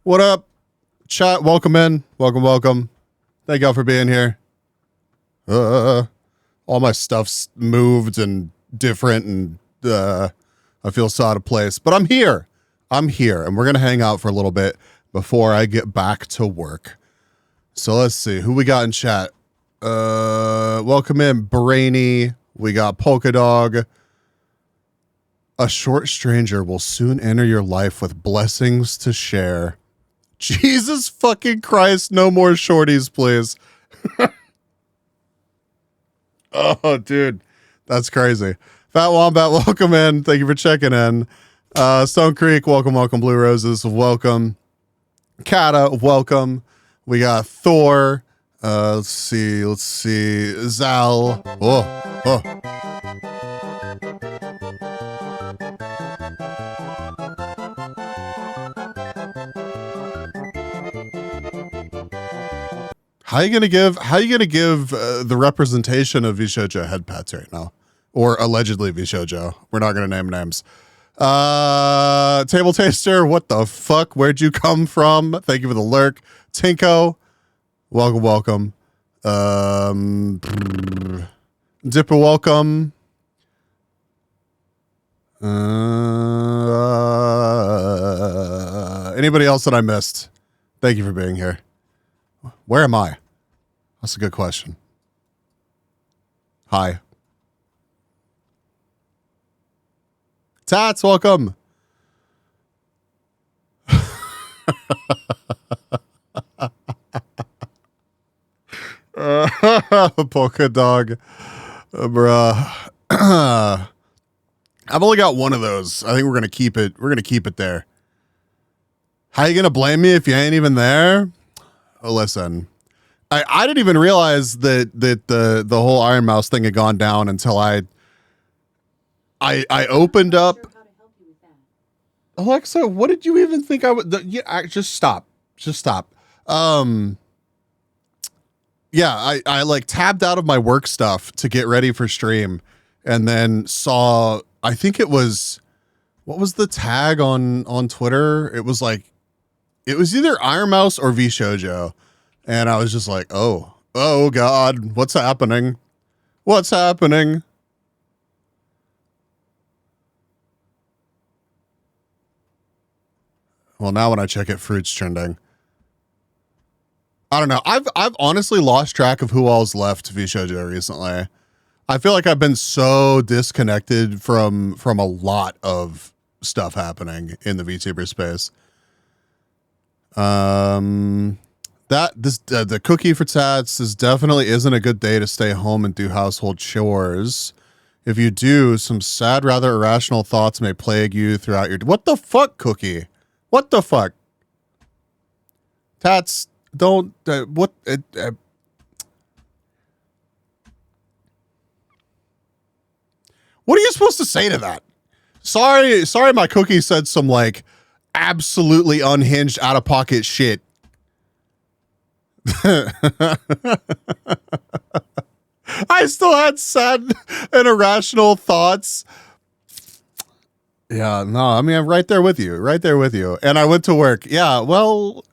What up, chat? Welcome in. Welcome. Thank y'all for being here. All my stuff's moved and different, and I feel so out of place. But I'm here, and we're gonna hang out for a little bit before I get back to work. So let's see who we got in chat. Welcome in, Brainy. We got Polka Dog. A short stranger will soon enter your life with blessings to share. Jesus fucking Christ, no more shorties, please. Oh, dude, that's crazy. Fat Wombat, welcome in. Thank you for checking in. Stone Creek, welcome. Blue Roses, welcome. Kata, welcome. We got Thor. Let's see. Zal. Oh. How you gonna give the representation of Vishojo head pats right now, or allegedly Vishojo? We're not gonna name names. Table Taster, what the fuck? Where'd you come from? Thank you for the lurk. Tinko, welcome. Dipper, welcome. Anybody else that I missed? Thank you for being here. Where am I? That's a good question. Hi. Tats, welcome. Polka Dog. Bruh. I've only got one of those. I think we're gonna keep it. We're gonna keep it there. How you gonna blame me if you ain't even there? Oh, listen. I didn't even realize that the whole Iron Mouse thing had gone down until I opened up. Alexa, what did you even think I would? Just stop. Yeah, I like tabbed out of my work stuff to get ready for stream, and then saw. I think it was, what was the tag on Twitter? It was like, it was either Iron Mouse or Vishojo, and I was just like, oh God, what's happening? Well, now when I check it, Fruit's trending. I don't know. I've honestly lost track of who all's left Vishojo recently. I feel like I've been so disconnected from a lot of stuff happening in the VTuber space. The cookie for tats, this definitely isn't a good day to stay home and do household chores. If you do, some sad, rather irrational thoughts may plague you throughout your. What the fuck, Cookie? What the fuck? Tats, don't. What? What are you supposed to say to that? Sorry, my Cookie said some like absolutely unhinged, out of pocket shit. I still had sad and irrational thoughts. Yeah, no, I mean, I'm right there with you. And I went to work. Yeah, well,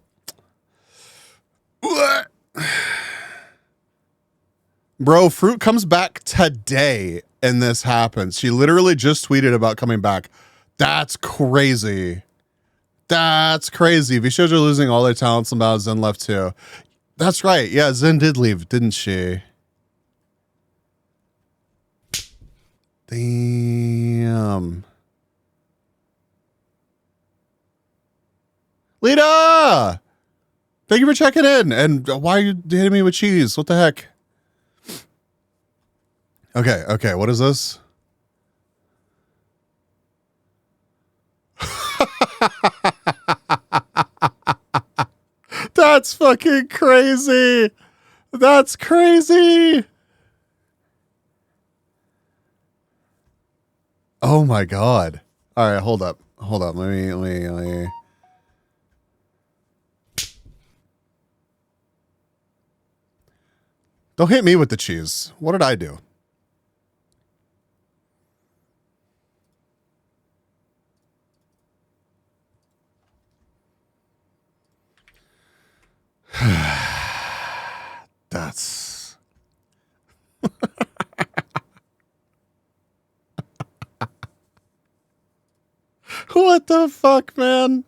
bro, Fruit comes back today and this happens. She literally just tweeted about coming back. That's crazy. Vishojo losing all their talents, and now Zen left too. That's right. Yeah, Zen did leave, didn't she? Damn. Lita! Thank you for checking in. And why are you hitting me with cheese? What the heck? Okay. What is this? That's fucking crazy. That's crazy. Oh my God. All right, hold up. Let me. Don't hit me with the cheese. What did I do? That's what the fuck, man?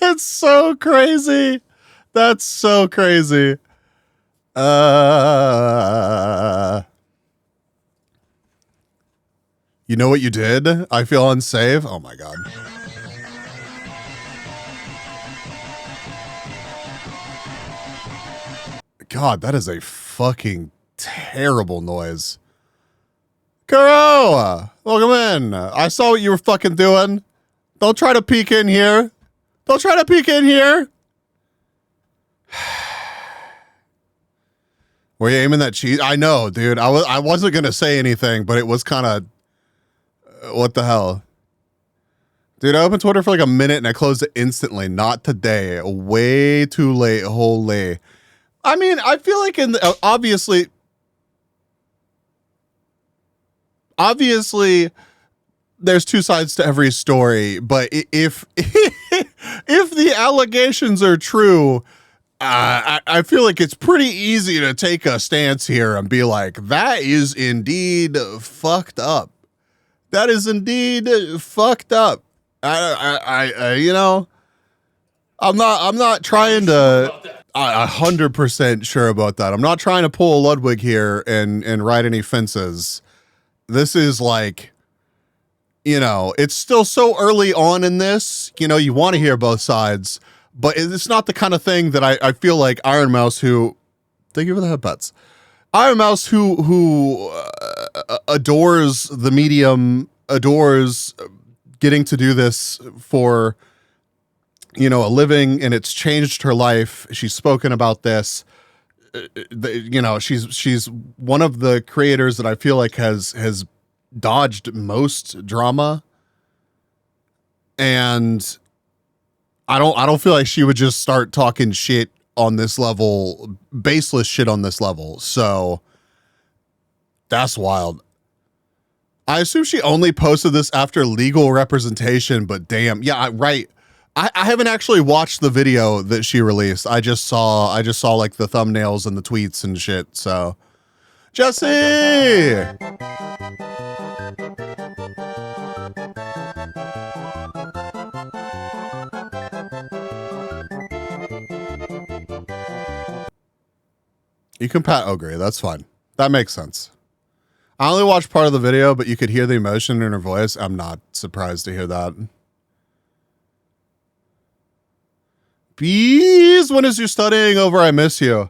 That's so crazy. That's so crazy. You know what you did? I feel unsafe. Oh my God. God, that is a fucking terrible noise. Kuro, welcome in. I saw what you were fucking doing. Don't try to peek in here. Don't try to peek in here. Were you aiming that cheese? I know, dude. I wasn't gonna say anything, but it was kind of what the hell, dude. I opened Twitter for like a minute and I closed it instantly. Not today. Way too late. Holy. I mean, I feel like obviously, there's two sides to every story. But if if the allegations are true, I feel like it's pretty easy to take a stance here and be like, that is indeed fucked up. That is indeed fucked up. You know, I'm not trying to. 100% sure about that. I'm not trying to pull a Ludwig here and ride any fences. This is like, you know, it's still so early on in this. You know, you want to hear both sides, but it's not the kind of thing that I feel like Iron Mouse, who, thank you for the headbutts. Iron Mouse, who adores the medium, adores getting to do this for, you know, a living, and it's changed her life. She's spoken about this. You know, she's one of the creators that I feel like has dodged most drama, and I don't feel like she would just start talking shit on this level, baseless shit on this level. So that's wild. I assume she only posted this after legal representation, but damn, yeah, right. I haven't actually watched the video that she released. I just saw like the thumbnails and the tweets and shit. So, Jesse, you can pat Ogre. That's fine. That makes sense. I only watched part of the video, but you could hear the emotion in her voice. I'm not surprised to hear that. Bees, when is you studying over? I miss you.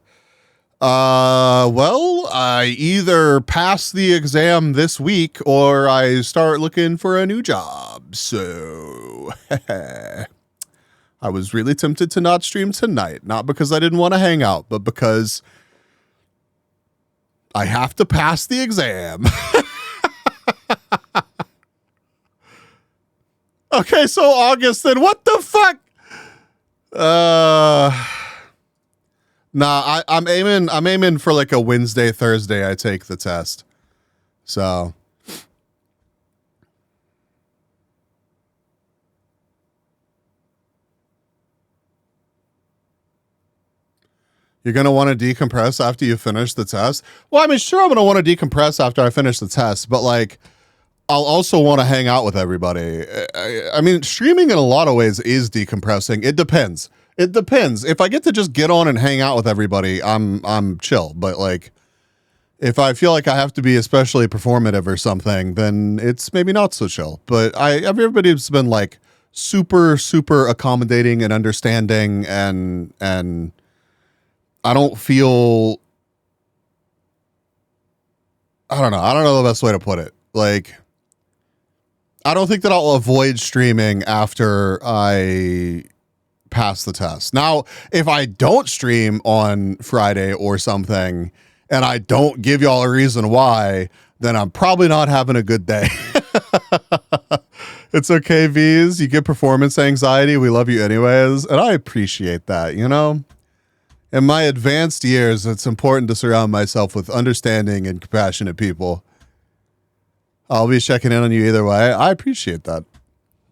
Well, I either pass the exam this week or I start looking for a new job. So I was really tempted to not stream tonight, not because I didn't want to hang out, but because I have to pass the exam. Okay, so August, then what the fuck? Nah, I'm aiming for like a Wednesday, Thursday I take the test. So you're going to want to decompress after you finish the test? Well, I mean, sure, I'm going to want to decompress after I finish the test, but like, I'll also want to hang out with everybody. I mean, streaming in a lot of ways is decompressing. It depends. It depends. If I get to just get on and hang out with everybody, I'm chill. But like, if I feel like I have to be especially performative or something, then it's maybe not so chill. But everybody's been like super, super accommodating and understanding, and I don't feel, I don't know the best way to put it. Like, I don't think that I'll avoid streaming after I pass the test. Now, if I don't stream on Friday or something, and I don't give y'all a reason why, then I'm probably not having a good day. It's okay, V's. You get performance anxiety. We love you anyways. And I appreciate that, you know? In my advanced years, it's important to surround myself with understanding and compassionate people. I'll be checking in on you either way. I appreciate that.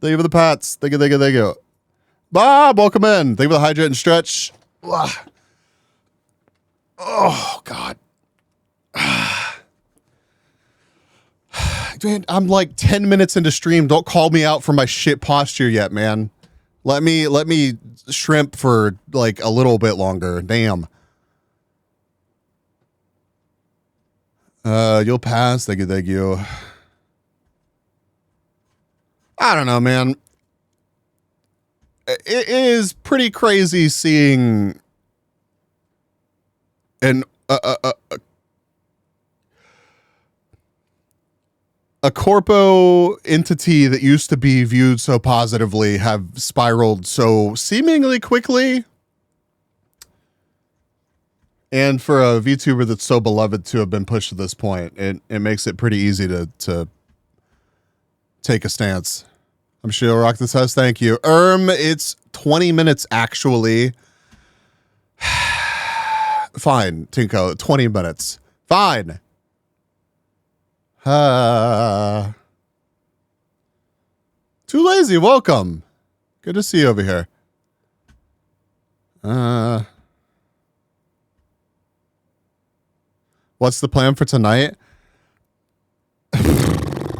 Thank you for the pats. Thank you. Bob, welcome in. Thank you for the hydrate and stretch. Oh, God. Dude, I'm like 10 minutes into stream. Don't call me out for my shit posture yet, man. Let me shrimp for like a little bit longer. Damn. You'll pass. Thank you. I don't know, man. It is pretty crazy seeing an a corpo entity that used to be viewed so positively have spiraled so seemingly quickly. And for a VTuber that's so beloved to have been pushed to this point, it makes it pretty easy to take a stance. I'm sure you'll rock this house. Thank you. It's 20 minutes actually. Fine, Tinko, 20 minutes. Fine. Too lazy, welcome. Good to see you over here. What's the plan for tonight?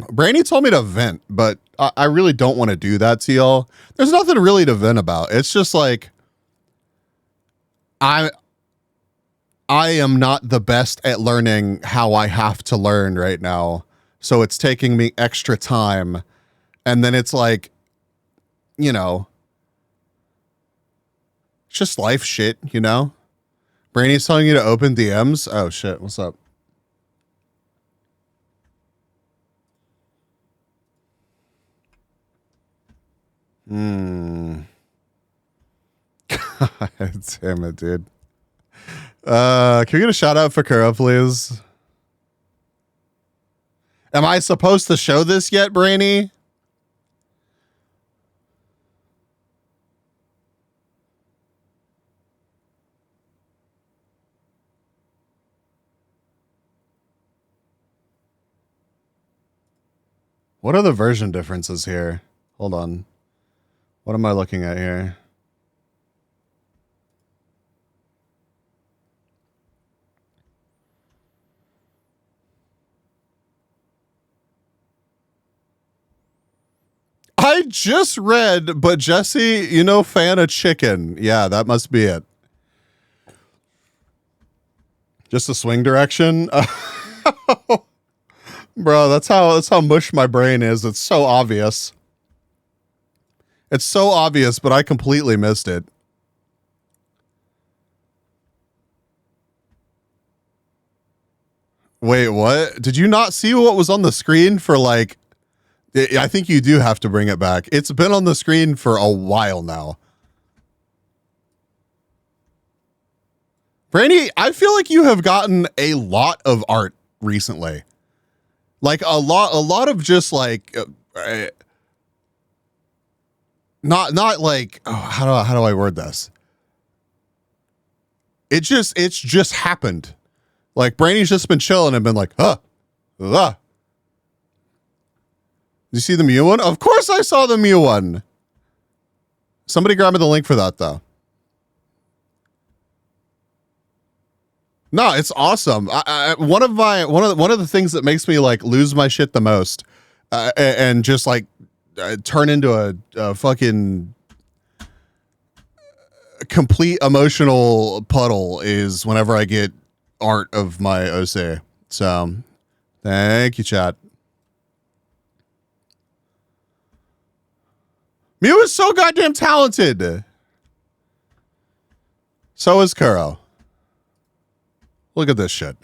Brainy told me to vent, but I really don't want to do that to y'all. There's nothing really to vent about. It's just like I am not the best at learning how I have to learn right now. So it's taking me extra time. And then it's like, you know, it's just life shit, you know? Brainy's telling you to open DMs. Oh shit, what's up? God damn it, dude. Can we get a shout out for Kuro, please? Am I supposed to show this yet, Brainy? What are the version differences here? Hold on. What am I looking at here? I just read, but Jesse, you know, fan of chicken. Yeah, that must be it. Just a swing direction? Bro, that's how mush my brain is. It's so obvious. It's so obvious, but I completely missed it. Wait, what? Did you not see what was on the screen for like... I think you do have to bring it back. It's been on the screen for a while now. Brandy, I feel like you have gotten a lot of art recently. Like a lot of just like... not like... Oh, how do I word this? It's just happened. Like, Brainy's just been chilling and been like, Did you see the Mew one? Of course I saw the Mew one. Somebody grab me the link for that, though. No, it's awesome. One of the things that makes me like lose my shit the most, and just like turn into a fucking complete emotional puddle is whenever I get art of my OC. So, thank you, chat. Mew is so goddamn talented. So is Kuro. Look at this shit.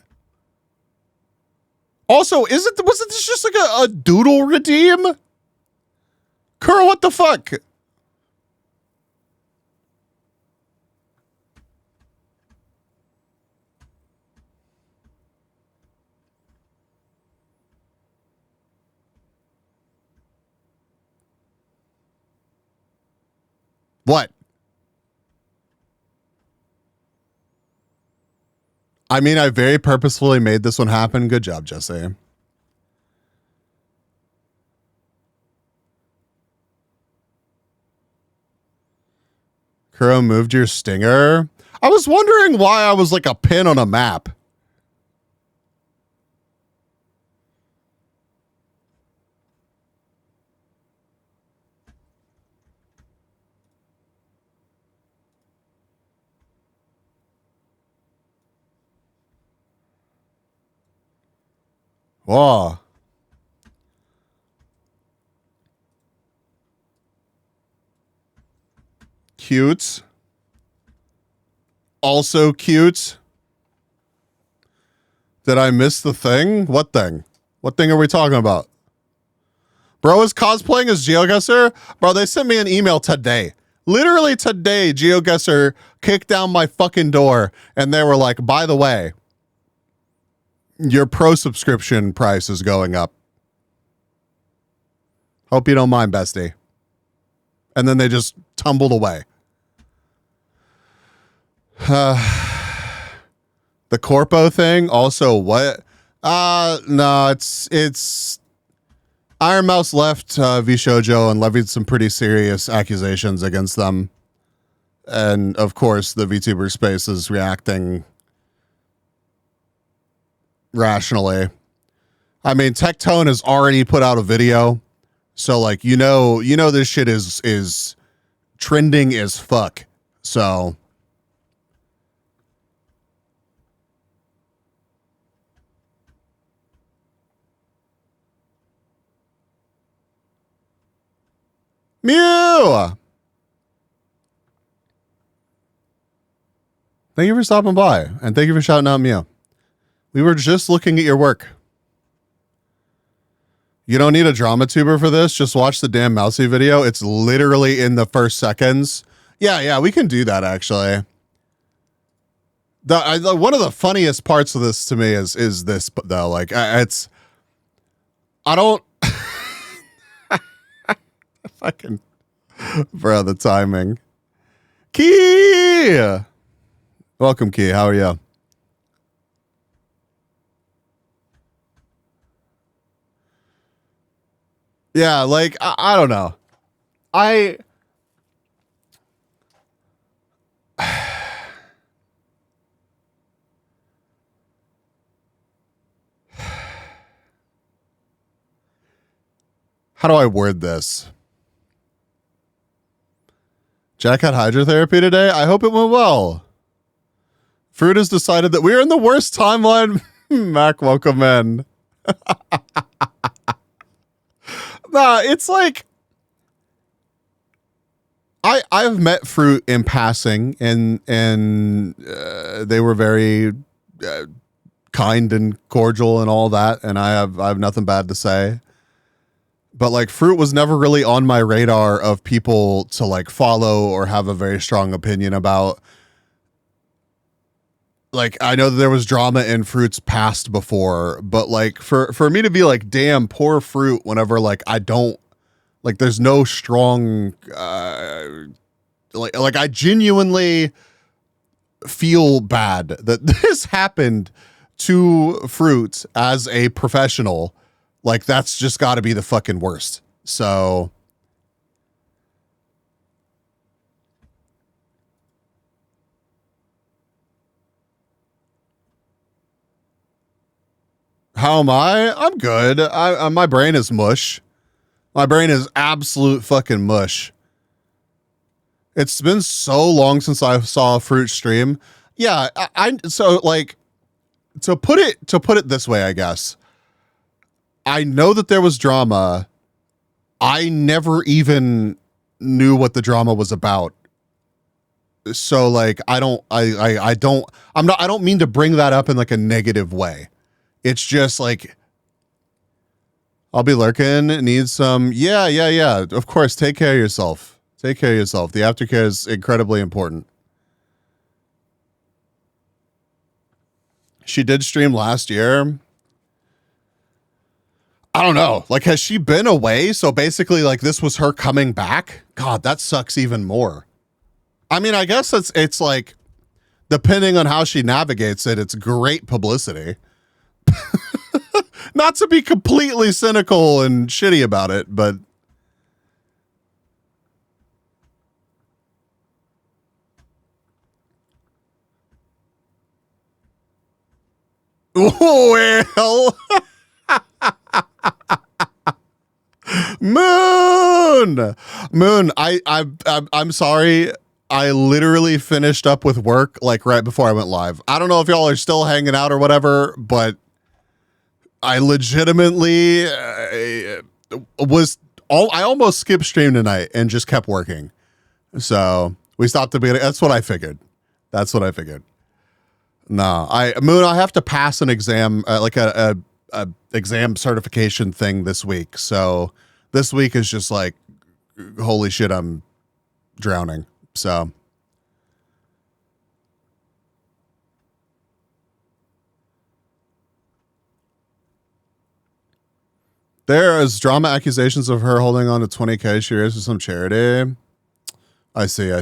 Also, wasn't this just like a doodle redeem? Kuro, what the fuck? What? I mean, I very purposefully made this one happen. Good job, Jesse. Kuro moved your stinger. I was wondering why I was like a pin on a map. Whoa. Cute. Also cute. Did I miss the thing? What thing? What thing are we talking about? Bro is cosplaying as GeoGuessr? Bro, they sent me an email today. Literally today, GeoGuessr kicked down my fucking door and they were like, by the way, your pro subscription price is going up. Hope you don't mind, bestie. And then they just tumbled away. The Corpo thing, also what? No, it's Iron Mouse left VShojo and levied some pretty serious accusations against them. And of course, the VTuber space is reacting rationally. I mean, Tectone has already put out a video. So like, you know this shit is trending as fuck. So Mew! Thank you for stopping by, and thank you for shouting out Mew. We were just looking at your work. You don't need a drama tuber for this. Just watch the damn Mousy video. It's literally in the first seconds. Yeah, we can do that, actually. One of the funniest parts of this to me is this, though. Like, I don't... Fucking... Bro, the timing. Key! Welcome, Key. How are you? Yeah, like, I don't know. How do I word this? Jack had hydrotherapy today. I hope it went well. Fruit has decided that we're in the worst timeline. Mac, welcome in. Nah, it's like I've met Fruit in passing, and they were very kind and cordial and all that, and I have nothing bad to say. But like, Fruit was never really on my radar of people to like follow or have a very strong opinion about. Like, I know that there was drama in Fruit's past before, but like for me to be like, damn, poor Fruit, whenever like I don't like, there's no strong like I genuinely feel bad that this happened to Fruit as a professional. Like, that's just got to be the fucking worst. So how am I? I'm good. My brain is mush. My brain is absolute fucking mush. It's been so long since I saw a Fruit stream. Yeah, so like to put it this way, I guess. I know that there was drama. I never even knew what the drama was about. So like, I don't mean to bring that up in like a negative way. It's just like, I'll be lurking, need some. Yeah. Of course. Take care of yourself. The aftercare is incredibly important. She did stream last year. I don't know. Like, has she been away? So basically, like, this was her coming back? God, that sucks even more. I mean, I guess it's like, depending on how she navigates it, it's great publicity. Not to be completely cynical and shitty about it, but well, Moon. I'm sorry. I literally finished up with work like right before I went live. I don't know if y'all are still hanging out or whatever, but I legitimately I almost skipped stream tonight and just kept working. So we stopped the beginning. That's what I figured. No, Moon, I have to pass an exam, like a exam certification thing this week. So this week is just like, holy shit, I'm drowning. So there is drama accusations of her holding on to 20K she raised for some charity. I see. I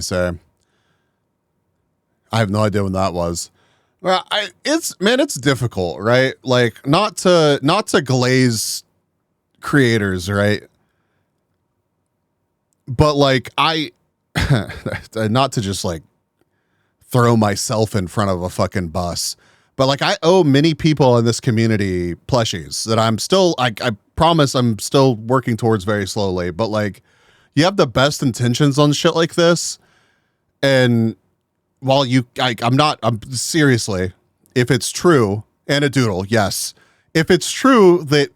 have no idea when that was. Well, it's difficult, right? Like not to glaze creators, right? But like not to just like throw myself in front of a fucking bus, but like I owe many people in this community plushies that I'm still, I promise I'm still working towards very slowly, but like you have the best intentions on shit like this. And while I'm seriously, if it's true, and a doodle, yes. If it's true that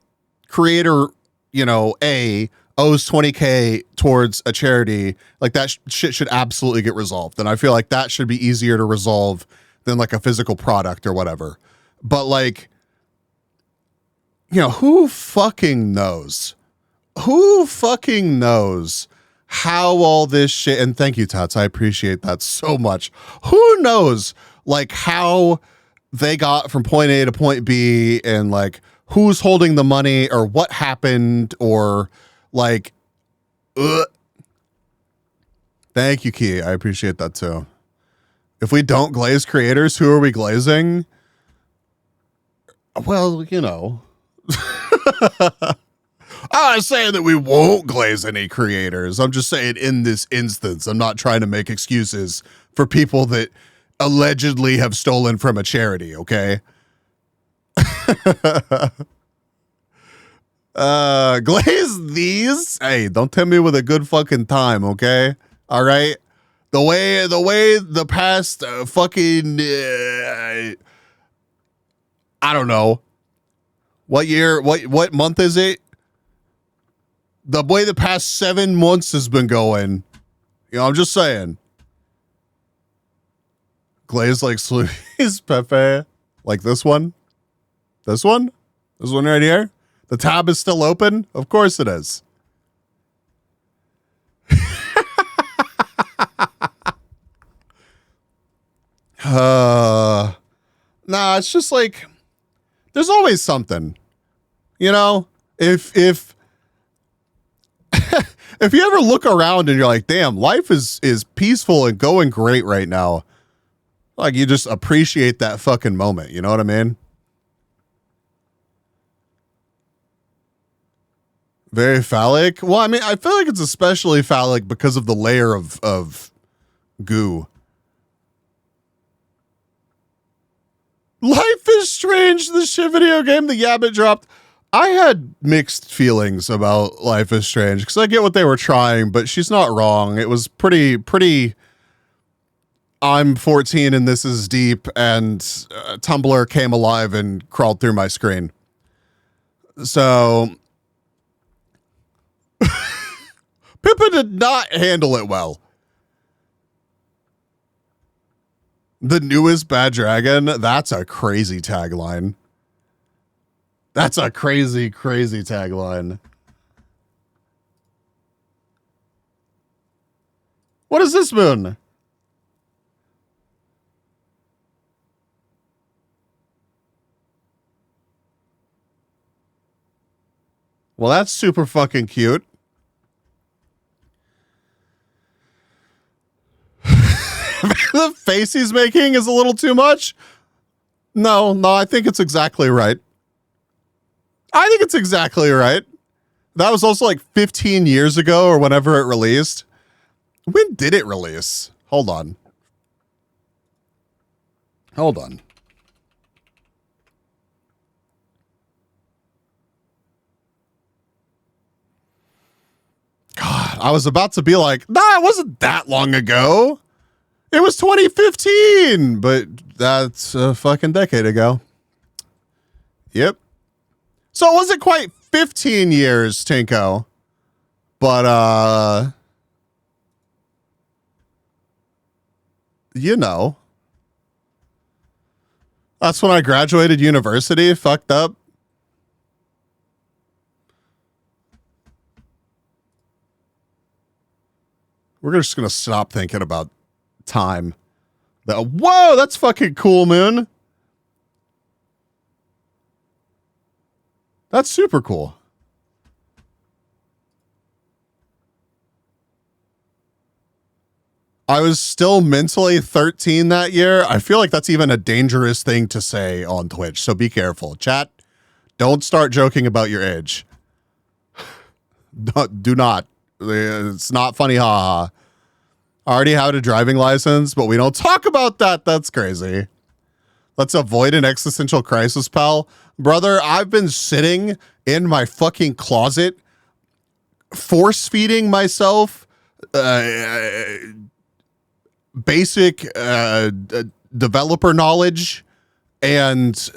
creator, A owes 20K towards a charity, like that shit should absolutely get resolved. And I feel like that should be easier to resolve than like a physical product or whatever. But like, who fucking knows? Who fucking knows how all this shit, and thank you, Tats, I appreciate that so much. Who knows like how they got from point A to point B and like who's holding the money or what happened or like, Thank you, Key. I appreciate that too. If we don't glaze creators, who are we glazing? Well, I'm not saying that we won't glaze any creators. I'm just saying in this instance, I'm not trying to make excuses for people that allegedly have stolen from a charity, okay? Glaze these? Hey, don't tempt me with a good fucking time, okay? All right? The way the past fucking I don't know. What year, what month is it? The way the past 7 months has been going. I'm just saying. Glaze like Sluice Pepe. Like this one? This one? This one right here? The tab is still open? Of course it is. Nah, it's just like there's always something. If if you ever look around and you're like, damn, life is peaceful and going great right now. Like you just appreciate that fucking moment. You know what I mean? Very phallic. Well, I mean, I feel like it's especially phallic because of the layer of goo. Life is Strange, the shit video game the Yabbit dropped. I had mixed feelings about Life is Strange because I get what they were trying, but she's not wrong. It was pretty. I'm 14 and this is deep, and Tumblr came alive and crawled through my screen. So Pippa did not handle it well. The newest Bad Dragon, that's a crazy tagline. That's a crazy, crazy tagline. What is this, Moon? Well, that's super fucking cute. The face he's making is a little too much. No, I think it's exactly right. I think it's exactly right. That was also like 15 years ago or whenever it released. When did it release? Hold on. God, I was about to be like, nah, it wasn't that long ago. It was 2015, but that's a fucking decade ago. Yep. So it wasn't quite 15 years, Tinko. But, you know. That's when I graduated university. Fucked up. We're just going to stop thinking about time. Whoa, that's fucking cool, Moon. That's super cool. I was still mentally 13 that year. I feel like that's even a dangerous thing to say on Twitch, so be careful. Chat, don't start joking about your age. Do not. It's not funny, haha. I already have a driving license, but we don't talk about that. That's crazy. Let's avoid an existential crisis, pal. Brother, I've been sitting in my fucking closet, force-feeding myself basic developer knowledge and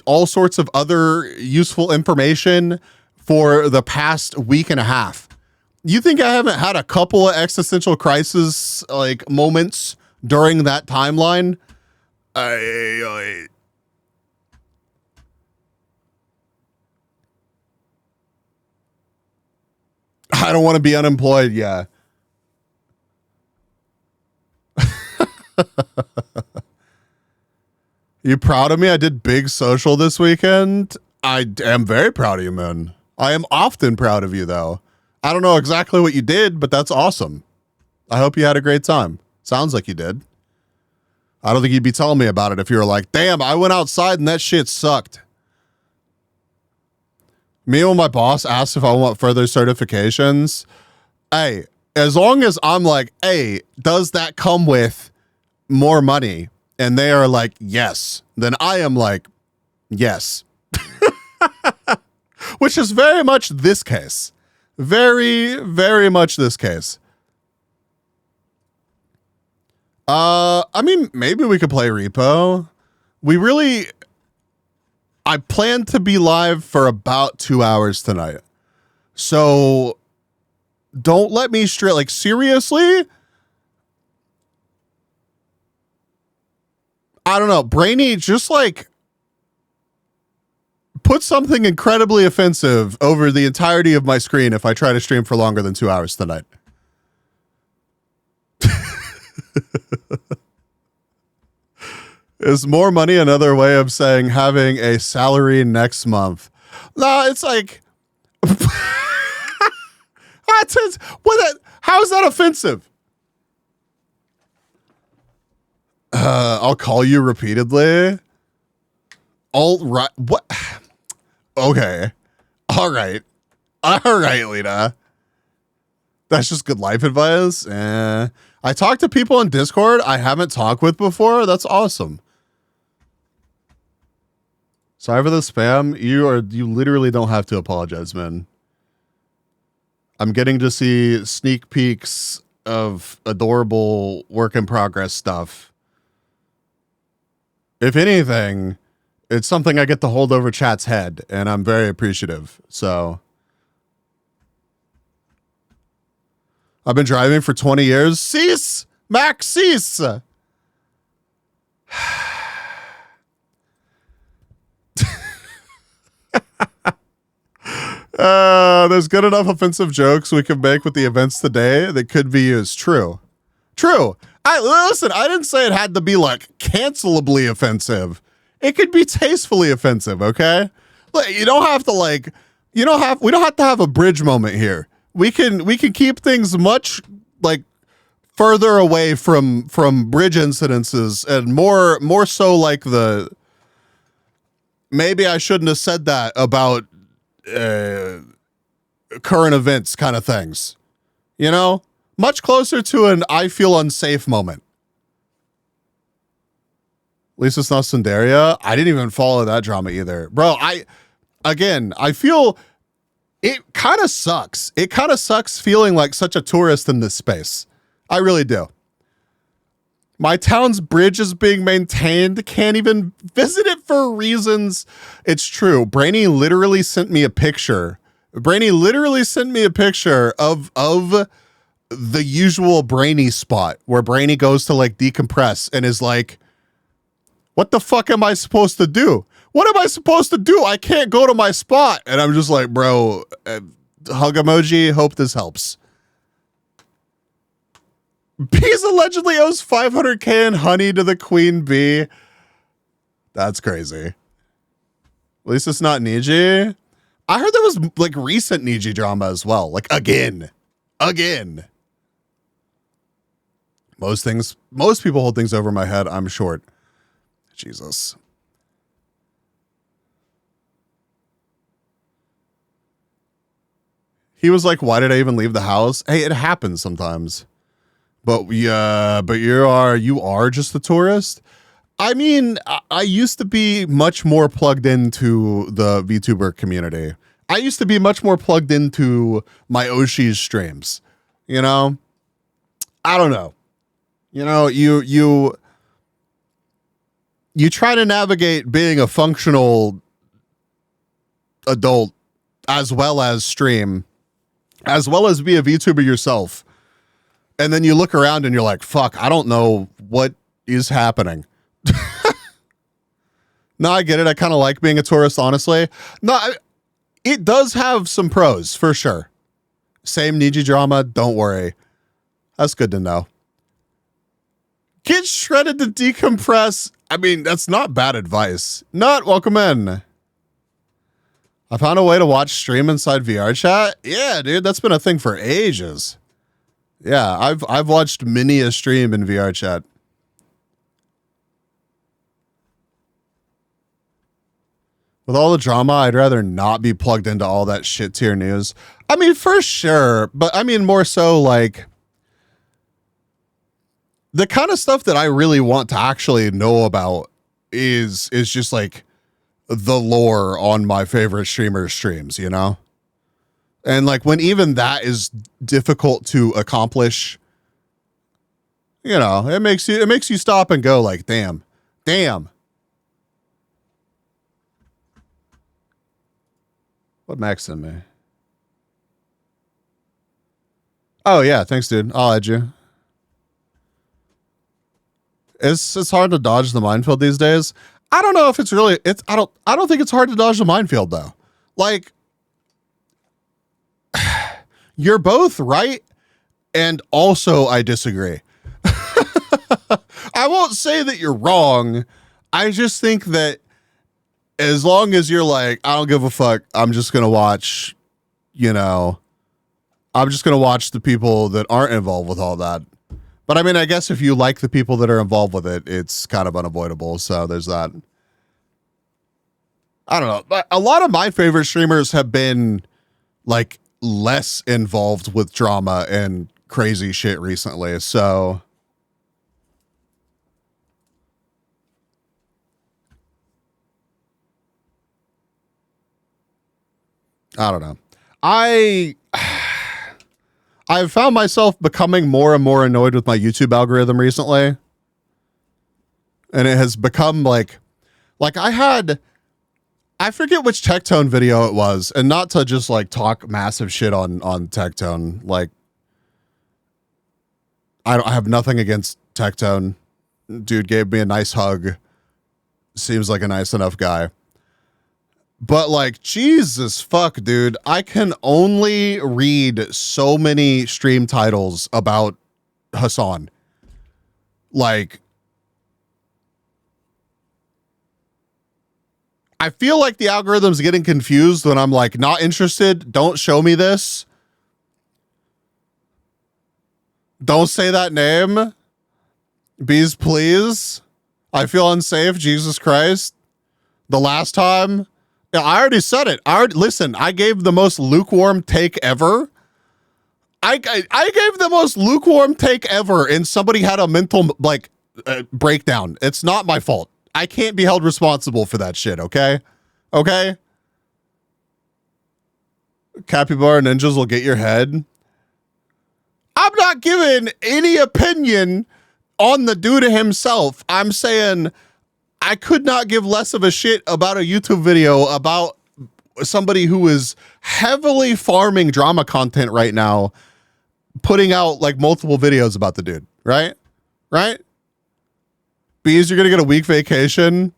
all sorts of other useful information for the past week and a half. You think I haven't had a couple of existential crisis like moments during that timeline? I don't want to be unemployed. Yeah. You proud of me? I did big social this weekend. I am very proud of you, man. I am often proud of you, though. I don't know exactly what you did, but that's awesome. I hope you had a great time. Sounds like you did. I don't think you'd be telling me about it if you were like, damn, I went outside and that shit sucked. Me and my boss asked if I want further certifications. Hey, as long as I'm like, hey, does that come with more money? And they are like, yes. Then I am like, yes. Which is very much this case. Very, very much this case. I mean, maybe we could play Repo. I plan to be live for about 2 hours tonight. So don't let me stray. Like, seriously? I don't know. Brainy, just like put something incredibly offensive over the entirety of my screen if I try to stream for longer than 2 hours tonight. Is more money another way of saying having a salary next month? No, it's like, how is that offensive? I'll call you repeatedly. All right. What? Okay. All right, Lena. That's just good life advice. I talk to people on Discord I haven't talked with before. That's awesome. Sorry for the spam. You literally don't have to apologize, man. I'm getting to see sneak peeks of adorable work in progress stuff. If anything, it's something I get to hold over chat's head, and I'm very appreciative. So I've been driving for 20 years. Cease! Max, cease! There's good enough offensive jokes we can make with the events today that could be used. True. Listen, I didn't say it had to be like cancelably offensive. It could be tastefully offensive, okay? Like, we don't have to have a bridge moment here. We can keep things much like further away from bridge incidences and more so like the, maybe I shouldn't have said that about current events kind of things, you know, much closer to an I feel unsafe moment. At least it's not Sundaria. I didn't even follow that drama either, bro. I feel it kind of sucks. It kind of sucks feeling like such a tourist in this space. I really do. My town's bridge is being maintained. Can't even visit it for reasons. It's true. Brainy literally sent me a picture. Brainy literally sent me a picture of the usual Brainy spot where Brainy goes to like decompress and is like, what the fuck am I supposed to do? What am I supposed to do? I can't go to my spot. And I'm just like, bro, hug emoji. Hope this helps. Bees allegedly owes 500K in honey to the queen bee. That's crazy. At least it's not Niji. I heard there was like recent Niji drama as well. Like again. Most people hold things over my head. I'm short. Jesus. He was like, why did I even leave the house? Hey, it happens sometimes. But you are just a tourist. I mean, I used to be much more plugged into the VTuber community. I used to be much more plugged into my Oshi's streams. You know? I don't know. You know, you try to navigate being a functional adult as well as stream, as well as be a VTuber yourself. And then you look around and you're like, fuck, I don't know what is happening. No, I get it. I kind of like being a tourist, honestly. No, it does have some pros for sure. Same Niji drama. Don't worry. That's good to know. Get shredded to decompress. I mean, that's not bad advice. Not welcome in. I found a way to watch stream inside VR chat. Yeah, dude, that's been a thing for ages. Yeah, I've watched many a stream in VR chat. With all the drama, I'd rather not be plugged into all that shit tier news. I mean, for sure, but I mean more so like the kind of stuff that I really want to actually know about is just like the lore on my favorite streamers' streams, you know? And like when even that is difficult to accomplish, you know, it makes you stop and go like, damn. What Max sent me? Oh yeah, thanks, dude. I'll add you. It's hard to dodge the minefield these days. I don't know if it's really I don't think it's hard to dodge the minefield though. Like you're both right, and also I disagree. I won't say that you're wrong. I just think that as long as you're like, I don't give a fuck, I'm just going to watch, you know, I'm just going to watch the people that aren't involved with all that. But I mean, I guess if you like the people that are involved with it, it's kind of unavoidable. So there's that. I don't know. But a lot of my favorite streamers have been like less involved with drama and crazy shit recently. So I don't know. I've found myself becoming more and more annoyed with my YouTube algorithm recently. And it has become like I forget which Tectone video it was, and not to just like talk massive shit on Tectone. Like I have nothing against Tectone. Dude gave me a nice hug. Seems like a nice enough guy. But like, Jesus fuck, dude. I can only read so many stream titles about Hassan. Like, I feel like the algorithm's getting confused when I'm like, not interested. Don't show me this. Don't say that name. Bees, please. I feel unsafe. Jesus Christ. The last time. Yeah, I already said it. Listen, I gave the most lukewarm take ever. I gave the most lukewarm take ever, and somebody had a mental breakdown. It's not my fault. I can't be held responsible for that shit, okay? Okay? Capybara ninjas will get your head. I'm not giving any opinion on the dude himself. I'm saying I could not give less of a shit about a YouTube video about somebody who is heavily farming drama content right now, putting out like multiple videos about the dude, right? Right? Bees, you're going to get a week vacation.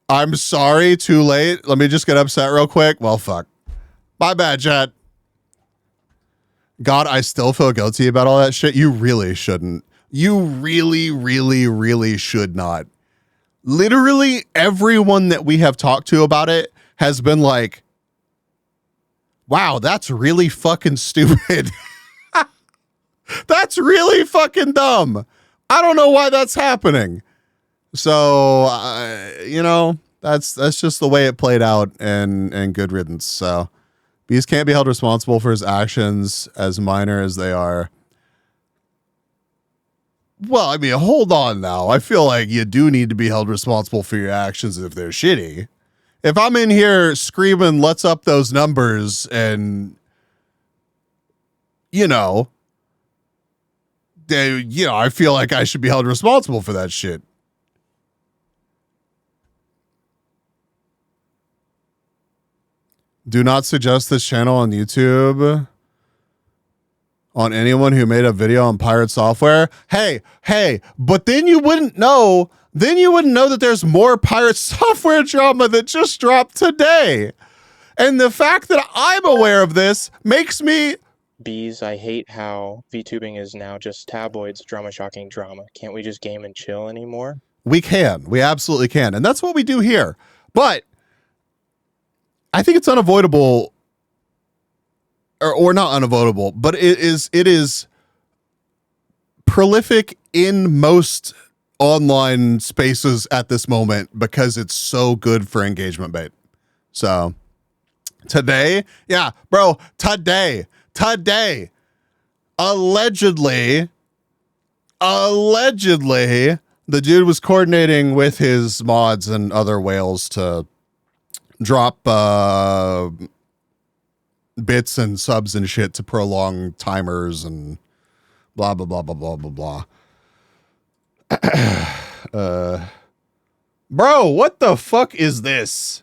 I'm sorry, too late. Let me just get upset real quick. Well, fuck. My bad, chat. God, I still feel guilty about all that shit. You really shouldn't. You really, really, really should not. Literally everyone that we have talked to about it has been like, wow, that's really fucking stupid. That's really fucking dumb. I don't know why that's happening. So, you know, that's just the way it played out, and good riddance. So Beast can't be held responsible for his actions, as minor as they are. Well, I mean, hold on now. I feel like you do need to be held responsible for your actions if they're shitty. If I'm in here screaming, let's up those numbers, and, you know, I feel like I should be held responsible for that shit. Do not suggest this channel on YouTube on anyone who made a video on pirate software. Hey, but then you wouldn't know. Then you wouldn't know that there's more pirate software drama that just dropped today. And the fact that I'm aware of this makes me... Bees, I hate how VTubing is now just tabloids, drama shocking drama. Can't we just game and chill anymore? We can. We absolutely can. And that's what we do here. But I think it's unavoidable, or not unavoidable, but it is prolific in most online spaces at this moment because it's so good for engagement bait. So today, yeah, bro, today, allegedly, the dude was coordinating with his mods and other whales to drop bits and subs and shit to prolong timers and blah, blah, blah, blah, blah, blah, blah. Bro, what the fuck is this?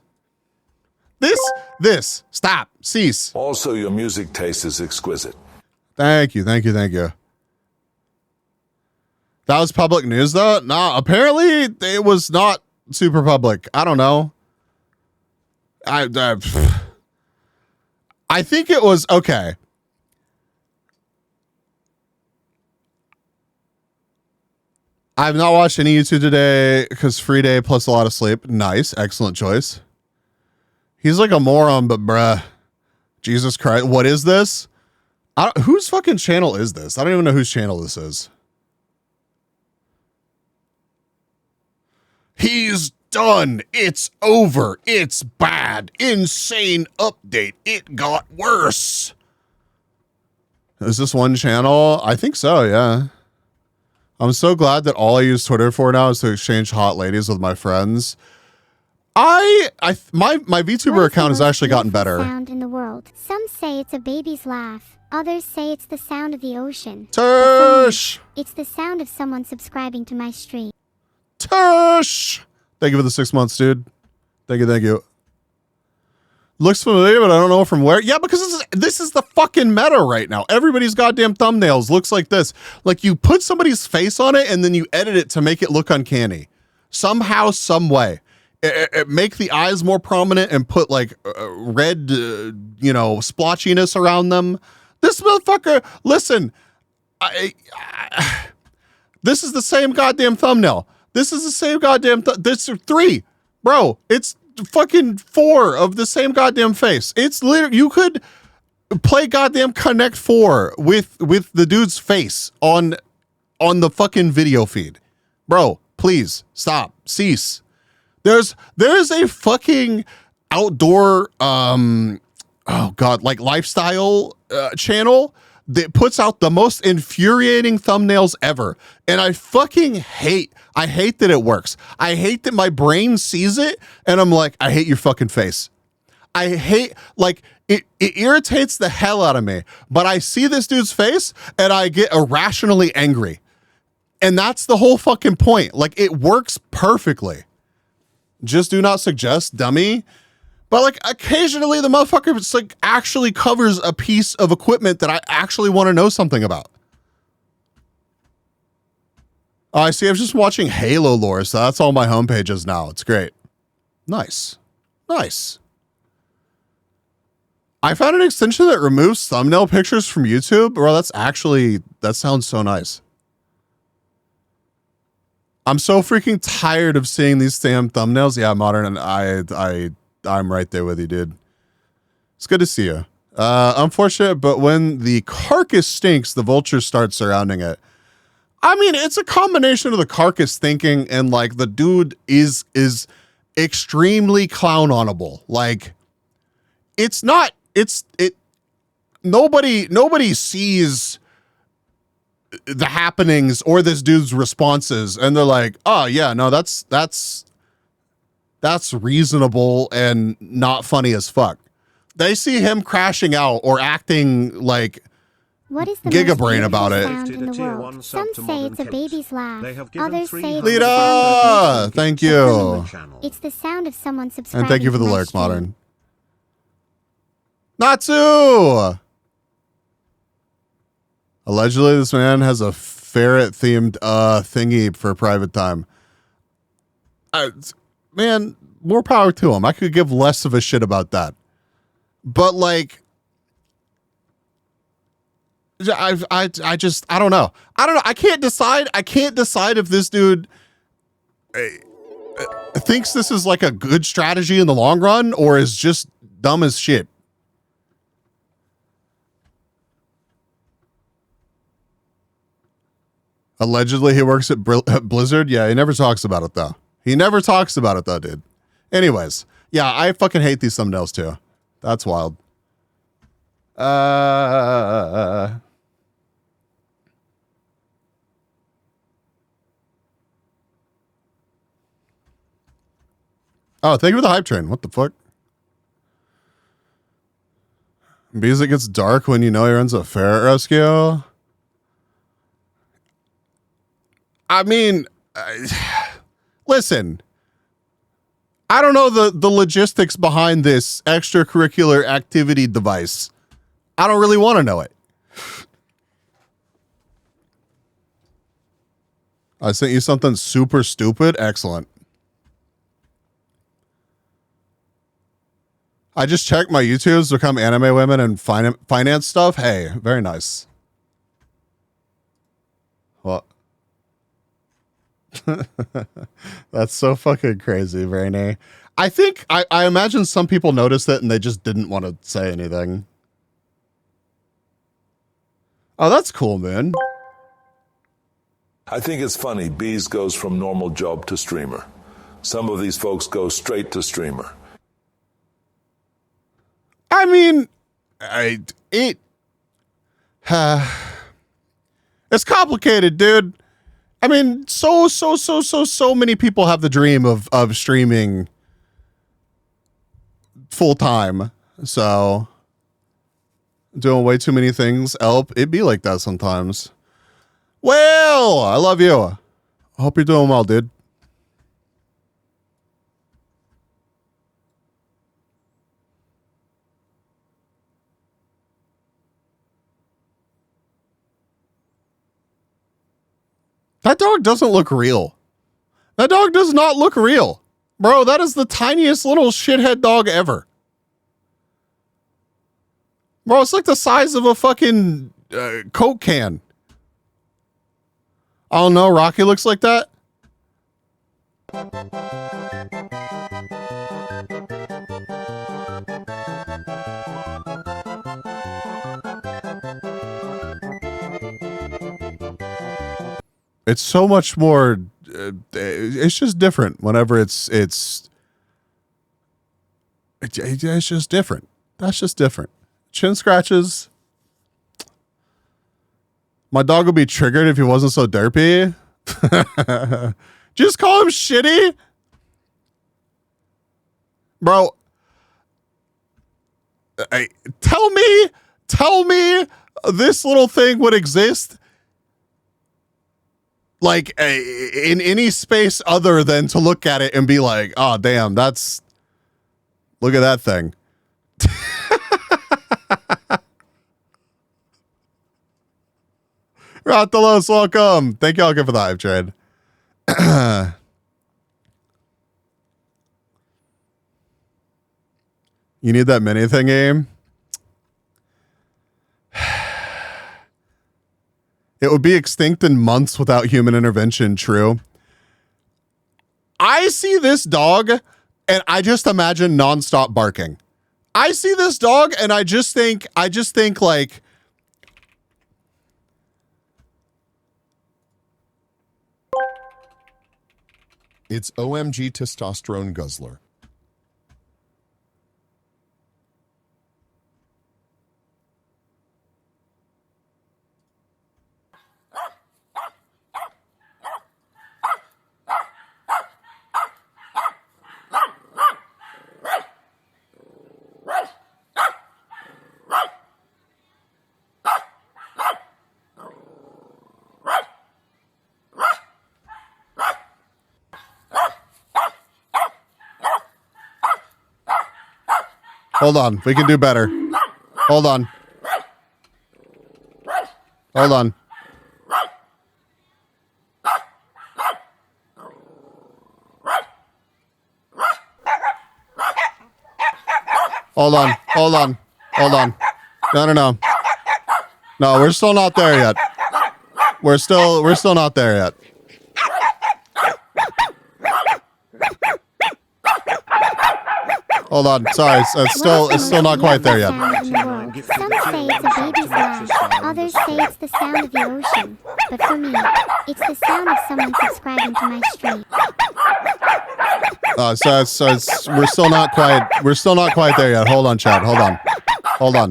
This, stop, cease. Also, your music taste is exquisite. Thank you. That was public news though? No, apparently it was not super public. I don't know. I think it was okay. I've not watched any YouTube today because free day plus a lot of sleep. Nice. Excellent choice. He's like a moron, but bruh. Jesus Christ. What is this? Whose fucking channel is this? I don't even know whose channel this is. He's done. It's over. It's bad. Insane update. It got worse. Is this one channel? I think so, yeah. I'm so glad that all I use Twitter for now is to exchange hot ladies with my friends. My VTuber account has actually gotten better. Sound in the world. Some say it's a baby's laugh. Others say it's the sound of the ocean. Tush! It's the sound of someone subscribing to my stream. Tush! Thank you for the 6 months, dude. Thank you. Looks familiar, but I don't know from where. Yeah, because this is the fucking meta right now. Everybody's goddamn thumbnails looks like this. Like you put somebody's face on it and then you edit it to make it look uncanny. Somehow, some way. Make the eyes more prominent and put like red, splotchiness around them. This motherfucker, listen, this is the same goddamn thumbnail. This is the same goddamn, this is 3, bro. It's fucking 4 of the same goddamn face. It's literally, you could, play goddamn Connect 4 with the dude's face on the fucking video feed. Bro, please stop. Cease. There's a fucking outdoor oh god, like lifestyle channel that puts out the most infuriating thumbnails ever. And I hate that it works. I hate that my brain sees it and I'm like, I hate your fucking face. I hate, like, it irritates the hell out of me. But I see this dude's face and I get irrationally angry. And that's the whole fucking point. Like, it works perfectly. Just do not suggest, dummy. But like occasionally the motherfucker just like actually covers a piece of equipment that I actually want to know something about. Oh, I see. I was just watching Halo lore, so that's all my homepage is now. It's great. Nice. Nice. I found an extension that removes thumbnail pictures from YouTube. Bro, that sounds so nice. I'm so freaking tired of seeing these damn thumbnails. Yeah, Modern, and I'm right there with you, dude. It's good to see you. Unfortunate, but when the carcass stinks, the vultures start surrounding it. I mean, it's a combination of the carcass thinking and like the dude is extremely clown onable. Like, nobody sees the happenings or this dude's responses and they're like, oh yeah, no, that's reasonable and not funny as fuck. They see him crashing out or acting like what is the Gigabrain about it. Sound in the world? Some say it's a baby's laugh. Others say it's Lita, thank you. It's the sound of someone subscribing. And thank you for the to my lyric, stream. Modern. Natsu! Allegedly, this man has a ferret-themed thingy for private time. Man, more power to him. I could give less of a shit about that. But like, I don't know. I can't decide if this dude thinks this is like a good strategy in the long run or is just dumb as shit. Allegedly, he works at Blizzard. Yeah, he never talks about it, though. Dude. Anyways, yeah, I fucking hate these thumbnails, too. That's wild. Oh, thank you for the hype train. What the fuck? Because it gets dark when you know he runs a ferret rescue. I mean, listen, I don't know the logistics behind this extracurricular activity device. I don't really want to know it. I sent you something super stupid. Excellent. I just checked my YouTubes to become anime women and finance stuff. Hey, very nice. What? That's so fucking crazy, Rainy. I think I imagine some people noticed it and they just didn't want to say anything. Oh, that's cool, man. I think it's funny Bees goes from normal job to streamer. Some of these folks go straight to streamer. I mean, it's complicated, dude. I mean, so many people have the dream of streaming full time. So doing way too many things. It be like that sometimes. Well, I love you. I hope you're doing well, dude. That dog doesn't look real. That dog does not look real. Bro, that is the tiniest little shithead dog ever. Bro, it's like the size of a fucking Coke can. Oh no, Rocky looks like that? It's so much more. It's just different whenever it's just different. That's just different. Chin scratches. My dog would be triggered if he wasn't so derpy. Just call him shitty, bro. Tell me this little thing would exist like in any space other than to look at it and be like, oh damn, look at that thing. Ratalos, welcome. Thank y'all again for the hype trade. You need that mini thingy. It would be extinct in months without human intervention, true. I see this dog and I just imagine nonstop barking. I see this dog and I just think like, it's OMG testosterone guzzler. hold on, we can do better. Hold on. Hold on. Hold on. Hold on. Hold on. No. No, we're still not there yet. We're still not there yet. Hold on. Sorry, it's still not quite there yet. Some say it's a baby's laugh. Others say it's the sound of the ocean. But for me, it's the sound of someone subscribing to my stream. We're still not quite there yet. Hold on, Chad. Hold on.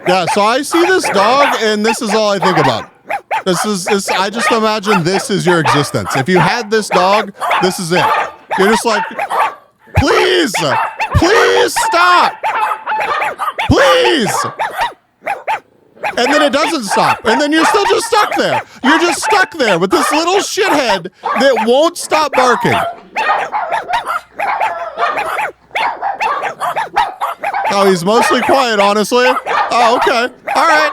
Yeah, so I see this dog, and this is all I think about. I just imagine this is your existence. If you had this dog, this is it. You're just like, please stop. Please. And then it doesn't stop. And then you're still just stuck there. You're just stuck there with this little shithead that won't stop barking. Oh, he's mostly quiet, honestly. Oh, okay. All right.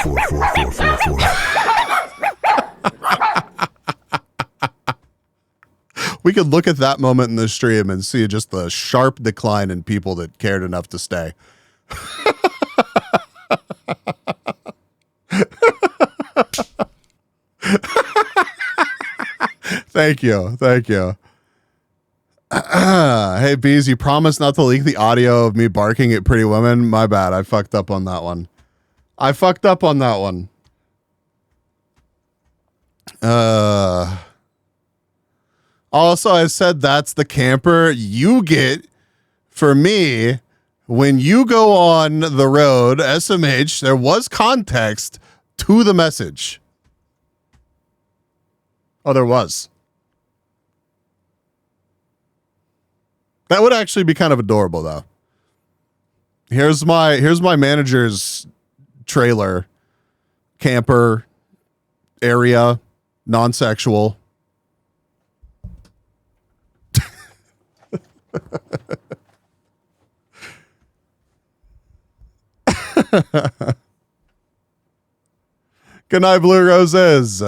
4. We could look at that moment in the stream and see just the sharp decline in people that cared enough to stay. Thank you. Hey, Bees, you promised not to leak the audio of me barking at Pretty Women. My bad. I fucked up on that one. Also, I said that's the camper you get for me when you go on the road. SMH, there was context to the message. Oh, there was. That would actually be kind of adorable, though. Here's my manager's trailer, camper, area, non-sexual. Good night, Blue Roses.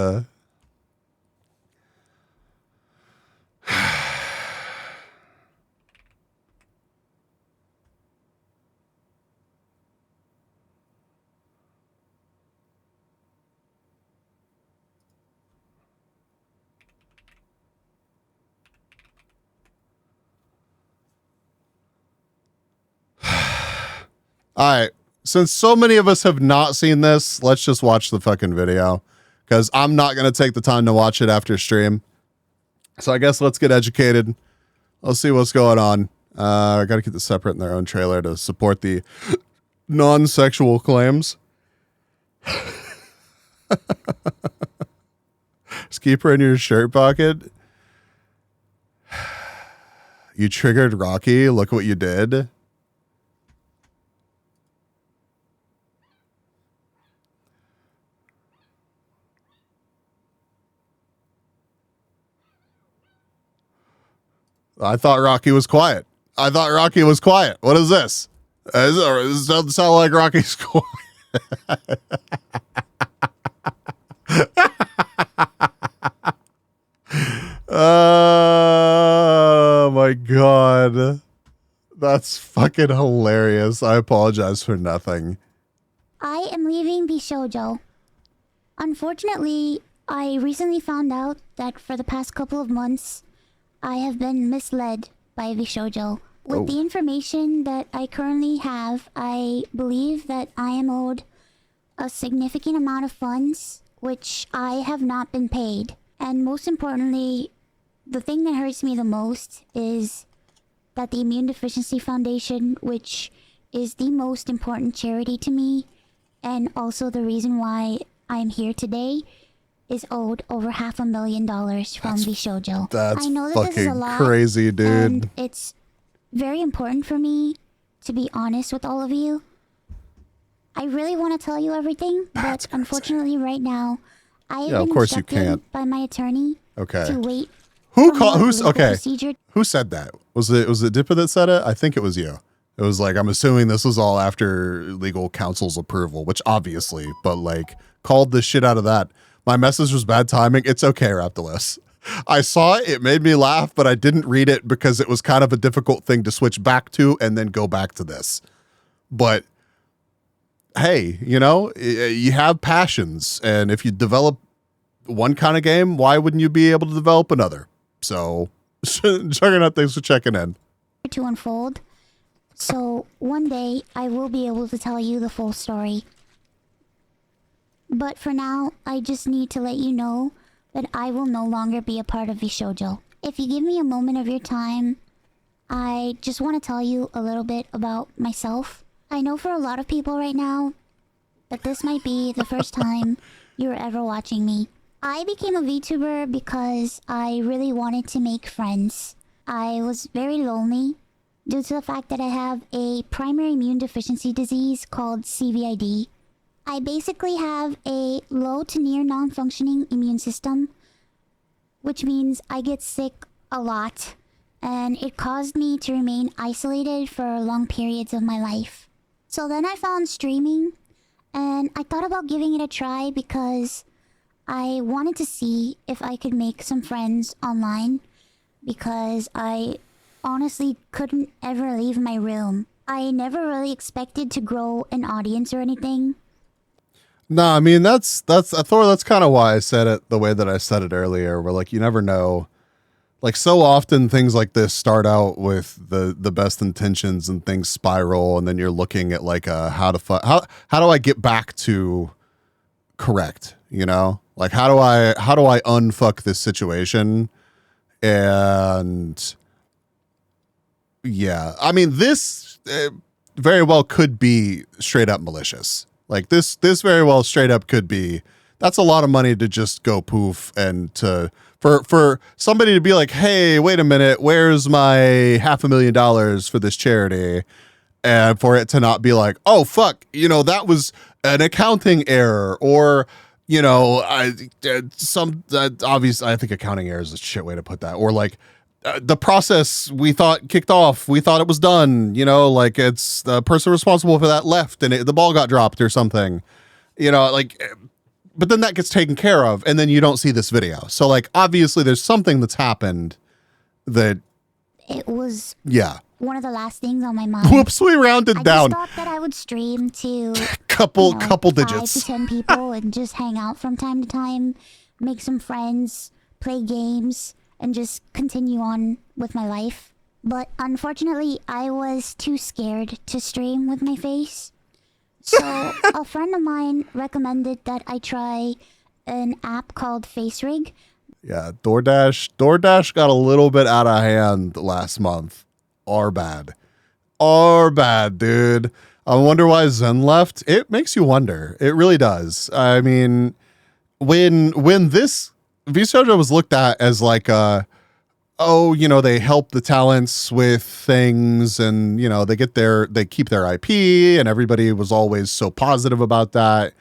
All right. Since so many of us have not seen this, let's just watch the fucking video because I'm not going to take the time to watch it after stream. So I guess let's get educated. Let's see what's going on. I got to keep this separate in their own trailer to support the non-sexual claims. Just keep her in your shirt pocket. You triggered Rocky. Look what you did. I thought Rocky was quiet. What is this? This doesn't sound like Rocky's quiet. Oh my God. That's fucking hilarious. I apologize for nothing. I am leaving Bishojo. Unfortunately, I recently found out that for the past couple of months, I have been misled by Bishojo. With the information that I currently have, I believe that I am owed a significant amount of funds, which I have not been paid. And most importantly, the thing that hurts me the most is that the Immune Deficiency Foundation, which is the most important charity to me, and also the reason why I'm here today, is owed over $500,000 from Bishojo. That's I know that fucking this is a lot, crazy, dude. and it's very important for me to be honest with all of you. I really want to tell you everything, but unfortunately right now, I have been of course you instructed can't. by my attorney to wait. Who's legal okay? procedure. Who said that? Was it Dippa that said it? I think it was you. It was like, I'm assuming this was all after legal counsel's approval, which obviously, but like called the shit out of that. My message was bad timing. It's okay, Raptolus. I saw it. It made me laugh, but I didn't read it because it was kind of a difficult thing to switch back to and then go back to this. But hey, you know, you have passions. And if you develop one kind of game, why wouldn't you be able to develop another? So, Juggernaut, thanks for checking in. To unfold. So one day I will be able to tell you the full story. But for now, I just need to let you know that I will no longer be a part of Bishojo. If you give me a moment of your time, I just want to tell you a little bit about myself. I know for a lot of people right now that this might be the first time you're ever watching me. I became a VTuber because I really wanted to make friends. I was very lonely due to the fact that I have a primary immune deficiency disease called CVID. I basically have a low to near non-functioning immune system, which means I get sick a lot, and it caused me to remain isolated for long periods of my life. So then I found streaming, and I thought about giving it a try because I wanted to see if I could make some friends online, because I honestly couldn't ever leave my room. I never really expected to grow an audience or anything. No, I mean, that's Thor. That's kind of why I said it the way that I said it earlier, where like, you never know. Like, so often things like this start out with the best intentions and things spiral. And then you're looking at like, how do I get back to correct? You know, like, how do I unfuck this situation? And yeah, I mean, this very well could be straight up malicious. Like this very well straight up could be, that's a lot of money to just go poof, and for somebody to be like, hey, wait a minute, where's my $500,000 for this charity? And for it to not be like, oh, fuck, you know, that was an accounting error, or, you know, obviously, I think accounting error is a shit way to put that. Or like, the process we thought kicked off, we thought it was done, you know, like it's the person responsible for that left and the ball got dropped or something, you know, like, but then that gets taken care of and then you don't see this video. So like, obviously there's something that's happened that it was one of the last things on my mind. Whoops, we rounded down. I just thought that I would stream to couple5 digits, to 10 people and just hang out from time to time, make some friends, play games, and just continue on with my life. But unfortunately, I was too scared to stream with my face. So a friend of mine recommended that I try an app called FaceRig. Yeah, DoorDash got a little bit out of hand last month. Are bad, dude. I wonder why Zen left. It makes you wonder. It really does. I mean, when this VShojo was looked at as like oh, you know, they help the talents with things, and you know, they keep their IP, and everybody was always so positive about that.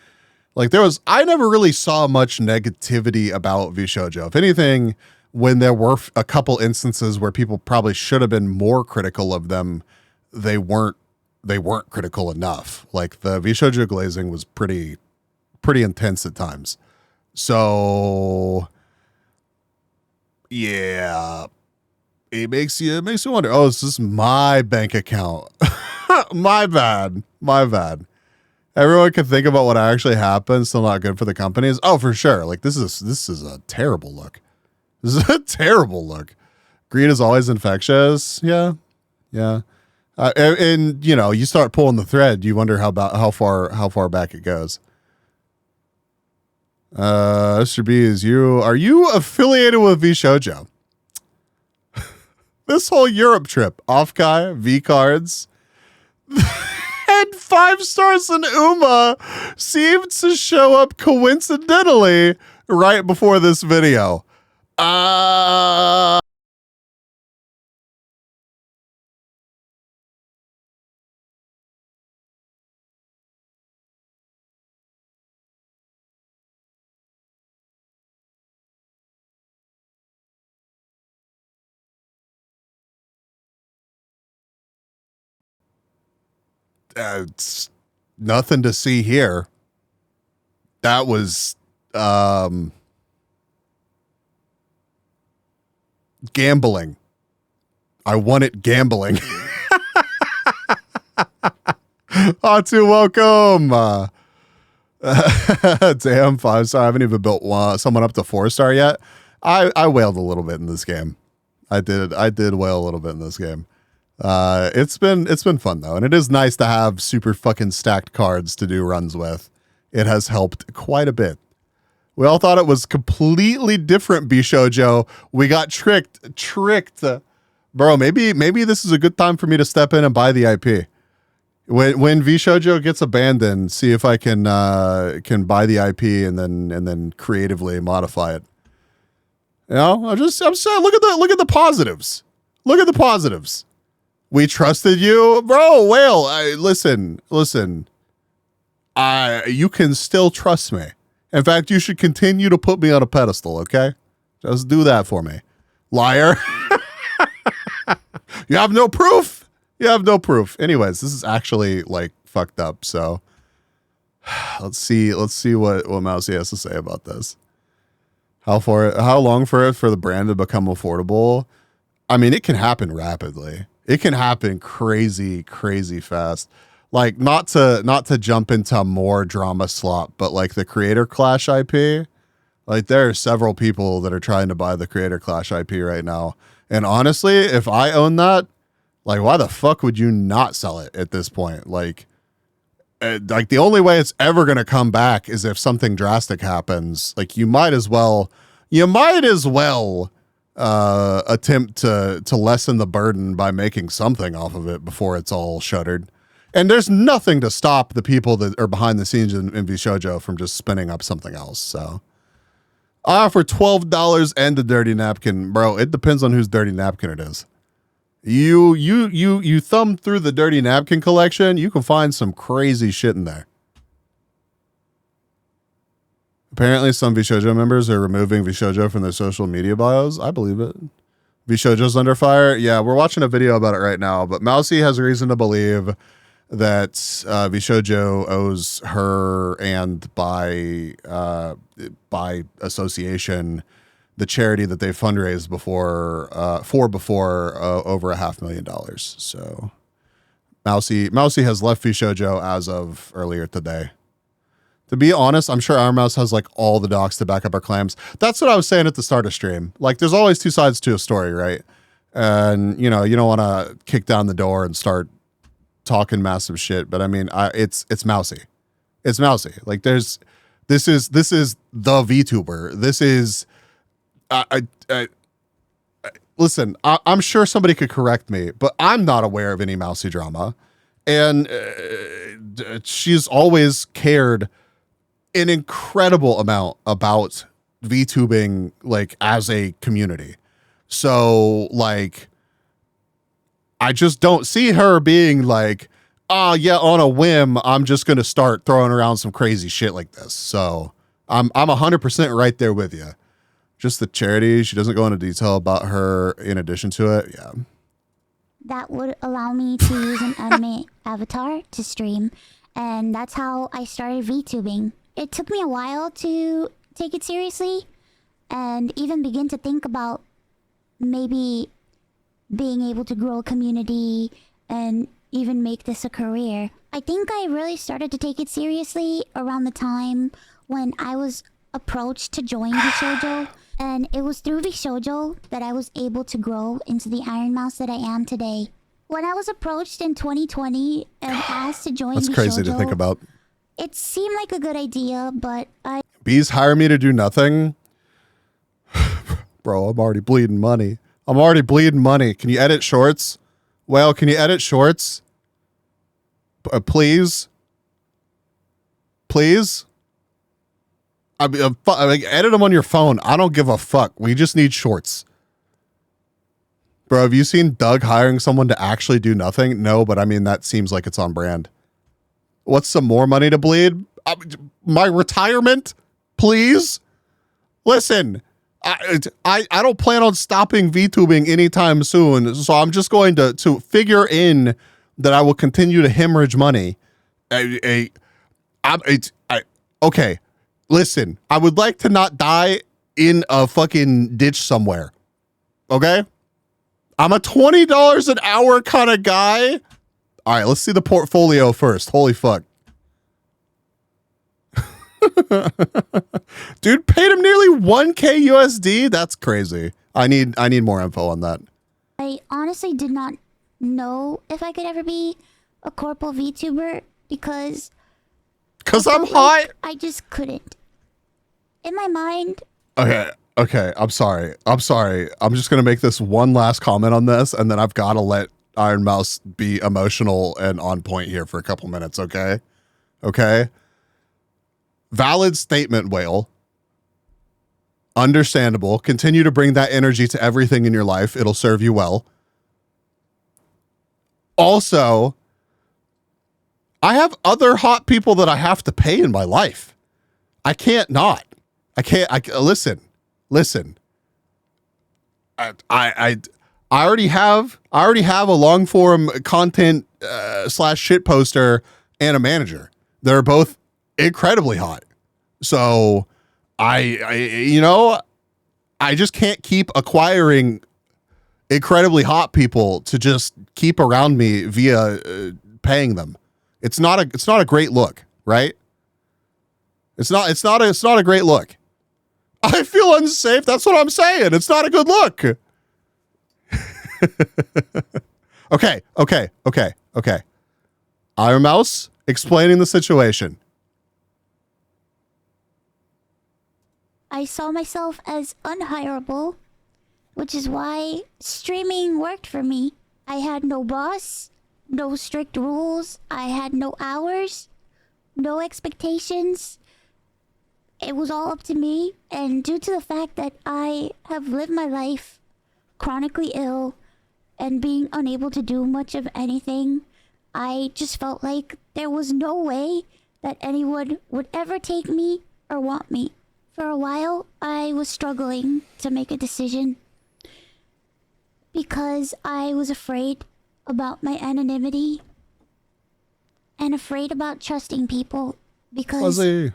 Like I never really saw much negativity about VShojo. If anything, when there were a couple instances where people probably should have been more critical of them, they weren't critical enough. Like the VShojo glazing was pretty intense at times. So yeah, it makes you wonder. Oh, is this my bank account? My bad. Everyone can think about what actually happened. Still not good for the companies. Oh, for sure. Like this is a terrible look. This is a terrible look. Greed is always infectious. Yeah. And you know, you start pulling the thread, you wonder how far back it goes. Mr. B, are you affiliated with VShojo? This whole Europe trip, Offkai, V cards, and 5 stars in Uma seemed to show up coincidentally right before this video. It's nothing to see here. That was gambling. I won it gambling. Atu, welcome. Damn, 5-star. I haven't even built someone up to 4-star yet. I wailed a little bit in this game. I did wail a little bit in this game. It's been fun though, and it is nice to have super fucking stacked cards to do runs with. It has helped quite a bit. We all thought it was completely different, Bishojo. We got tricked. Bro, maybe this is a good time for me to step in and buy the IP. When Vishojo gets abandoned, see if I can buy the IP and then creatively modify it. You know, I'm saying, look at the positives. Look at the positives. We trusted you, bro. Whale, listen. You can still trust me. In fact, you should continue to put me on a pedestal. Okay, just do that for me, liar. You have no proof. Anyways, this is actually like fucked up. So let's see what Mousy has to say about this. How long for the brand to become affordable? I mean, it can happen rapidly. It can happen crazy fast. Like not to jump into more drama slop, but like the Creator Clash IP, like there are several people that are trying to buy the Creator Clash IP right now. And honestly, if I own that, like why the fuck would you not sell it at this point? Like the only way it's ever going to come back is if something drastic happens. Like you might as well attempt to lessen the burden by making something off of it before it's all shuttered. And there's nothing to stop the people that are behind the scenes in VShojo from just spinning up something else. So for $12 and the dirty napkin, bro, it depends on whose dirty napkin it is. You thumb through the dirty napkin collection, you can find some crazy shit in there. Apparently some VShojo members are removing VShojo from their social media bios. I believe it. VShojo's under fire. Yeah, we're watching a video about it right now, but Mousy has reason to believe that VShojo owes her and by association the charity that they fundraised before over $500,000. So Mousy has left VShojo as of earlier today. To be honest, I'm sure Our Mouse has like all the docs to back up our claims. That's what I was saying at the start of stream. Like there's always two sides to a story, right? and you don't want to kick down the door and start talking massive shit. But I mean, it's mousy. It's mousy. Like this is the VTuber. This is listen, I'm sure somebody could correct me, but I'm not aware of any mousy drama. And she's always cared an incredible amount about VTubing, like, as a community. So, like, I just don't see her being like, oh, yeah, on a whim, I'm just going to start throwing around some crazy shit like this. So I'm 100% right there with you. Just the charity. She doesn't go into detail about her in addition to it. Yeah. That would allow me to use an anime avatar to stream. And that's how I started VTubing. It took me a while to take it seriously and even begin to think about maybe being able to grow a community and even make this a career. I think I really started to take it seriously around the time when I was approached to join VShojo. And it was through VShojo that I was able to grow into the Iron Mouse that I am today. When I was approached in 2020 and asked to join That's VShojo, crazy to think about. it seemed like a good idea, but Bees hire me to do nothing? Bro, I'm already bleeding money. Can you edit shorts? Well, can you edit shorts? Please? Please? I mean, edit them on your phone. I don't give a fuck. We just need shorts. Bro, have you seen Doug hiring someone to actually do nothing? No, but I mean, that seems like it's on brand. What's some more money to bleed? My retirement? Please? Listen, I don't plan on stopping VTubing anytime soon, so I'm just going to figure in that I will continue to hemorrhage money. Okay. Listen, I would like to not die in a fucking ditch somewhere. Okay? I'm a $20 an hour kind of guy. All right, let's see the portfolio first. Holy fuck. Dude paid him nearly 1K USD. That's crazy. I need more info on that. I honestly did not know if I could ever be a corporal VTuber because I'm hot. I just couldn't. In my mind. Okay. I'm sorry. I'm just going to make this one last comment on this, and then I've got to let Iron Mouse be emotional and on point here for a couple minutes, okay? Okay? Valid statement, Whale. Understandable. Continue to bring that energy to everything in your life. It'll serve you well. Also, I have other hot people that I have to pay in my life. I can't not. Listen. I already have a long form content / shit poster and a manager. They're both incredibly hot. So I just can't keep acquiring incredibly hot people to just keep around me via paying them. It's not a great look, right? It's not a great look. I feel unsafe. That's what I'm saying. It's not a good look. Okay. Iron Mouse explaining the situation. I saw myself as unhireable, which is why streaming worked for me. I had no boss, no strict rules, I had no hours, no expectations. It was all up to me, and due to the fact that I have lived my life chronically ill and being unable to do much of anything, I just felt like there was no way that anyone would ever take me or want me. For a while, I was struggling to make a decision because I was afraid about my anonymity and afraid about trusting people because I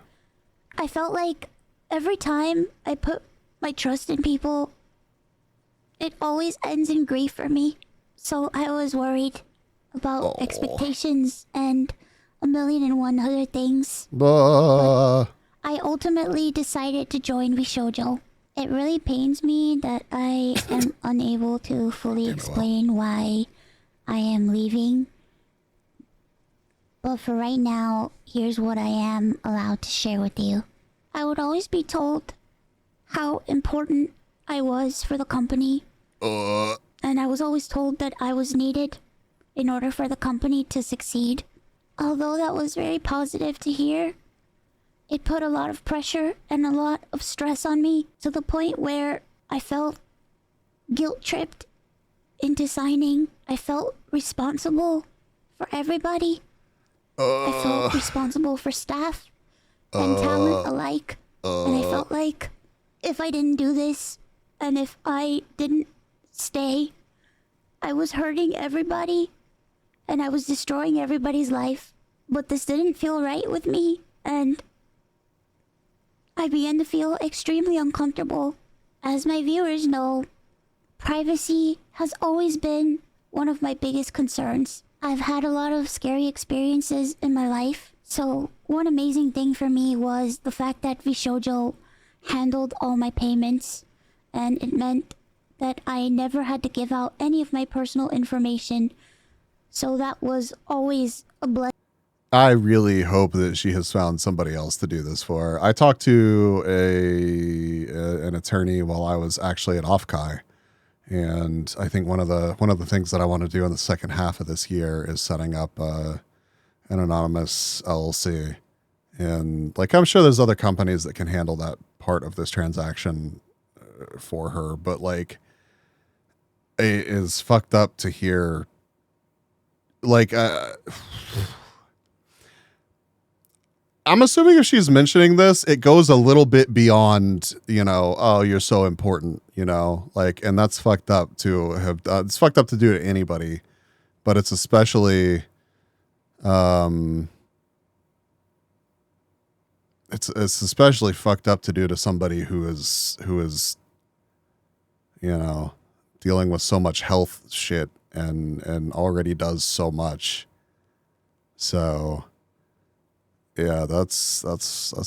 felt like every time I put my trust in people, it always ends in grief for me. So I was worried about expectations and 1,000,001 other things. But I ultimately decided to join VShojo. It really pains me that I am unable to fully explain why I am leaving. But for right now, here's what I am allowed to share with you. I would always be told how important I was for the company. And I was always told that I was needed in order for the company to succeed. Although that was very positive to hear, it put a lot of pressure and a lot of stress on me to the point where I felt guilt-tripped into signing. I felt responsible for everybody. I felt responsible for staff and talent alike. And I felt like if I didn't do this and if I didn't stay, I was hurting everybody and I was destroying everybody's life. But this didn't feel right with me, and I began to feel extremely uncomfortable. As my viewers know, privacy has always been one of my biggest concerns. I've had a lot of scary experiences in my life, so one amazing thing for me was the fact that Vishojo handled all my payments, and it meant that I never had to give out any of my personal information, so that was always a blessing. I really hope that she has found somebody else to do this for. I talked to an attorney while I was actually at Offkai, and I think one of the things that I want to do in the second half of this year is setting up an anonymous LLC. And like, I'm sure there's other companies that can handle that part of this transaction for her, but like, it is fucked up to hear. Like, I'm assuming if she's mentioning this, it goes a little bit beyond, you know, oh, you're so important, you know, like, and that's fucked up to have, it's fucked up to do to anybody, but it's especially, it's especially fucked up to do to somebody who is, you know, dealing with so much health shit and already does so much. So yeah, that's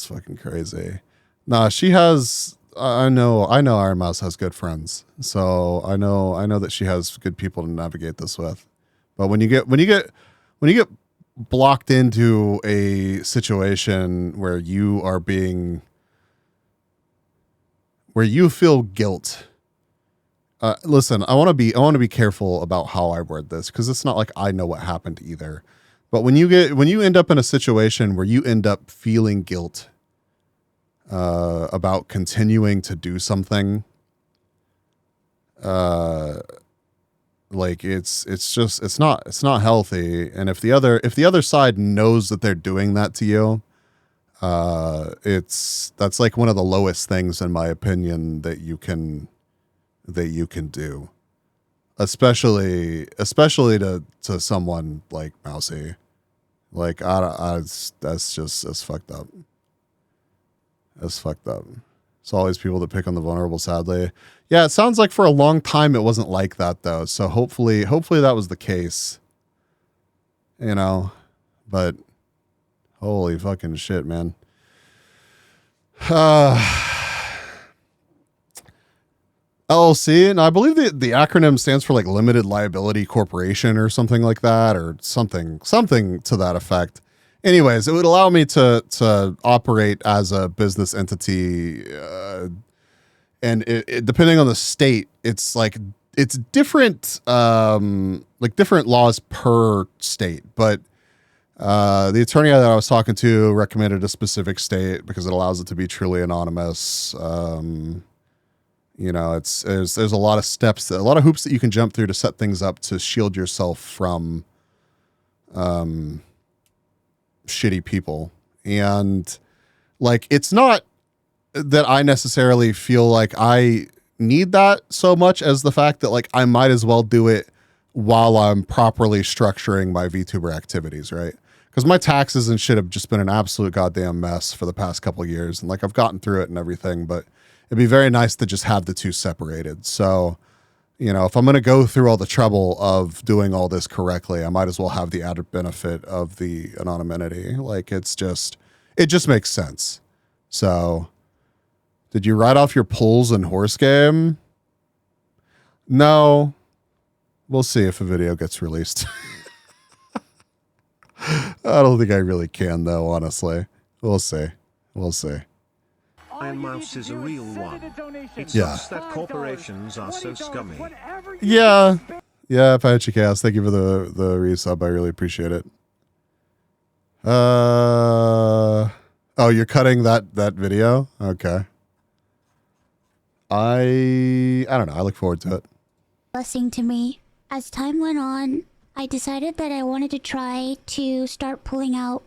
fucking crazy. Nah, she has, I know Iron Mouse has good friends. So I know that she has good people to navigate this with. But when you get blocked into a situation where you are being, where you feel guilt. Listen, I want to be careful about how I word this, because it's not like I know what happened either. But when you end up in a situation where you end up feeling guilt about continuing to do something, like it's not healthy. And if the other side knows that they're doing that to you, that's like one of the lowest things, in my opinion, that you can do, especially to someone like Mousy. Like, that's fucked up. That's fucked up. It's always people that pick on the vulnerable, sadly. Yeah, it sounds like for a long time it wasn't like that, though. So hopefully that was the case. You know, but holy fucking shit, man. LLC, and I believe the acronym stands for like Limited Liability Corporation or something like that, or something to that effect. Anyways, it would allow me to operate as a business entity, and it depending on the state, it's different, like different laws per state. But the attorney that I was talking to recommended a specific state because it allows it to be truly anonymous. You know, there's a lot of steps, a lot of hoops that you can jump through to set things up to shield yourself from shitty people. And like, it's not that I necessarily feel like I need that so much as the fact that like I might as well do it while I'm properly structuring my VTuber activities, right? Because my taxes and shit have just been an absolute goddamn mess for the past couple of years, and like I've gotten through it and everything, but it'd be very nice to just have the two separated. So, you know, if I'm going to go through all the trouble of doing all this correctly, I might as well have the added benefit of the anonymity. Like, it just makes sense. So Did you write off your pulls in horse game? No. We'll see if a video gets released. I don't think I really can, though, honestly. We'll see. We'll see. Iron Mouse is a real one. It's Yeah. just that corporations are so scummy. Yeah. Yeah, Apache Chaos, thank you for the resub. I really appreciate it. Oh, you're cutting that video? Okay. I don't know. I look forward to it. Blessing to me. As time went on, I decided that I wanted to try to start pulling out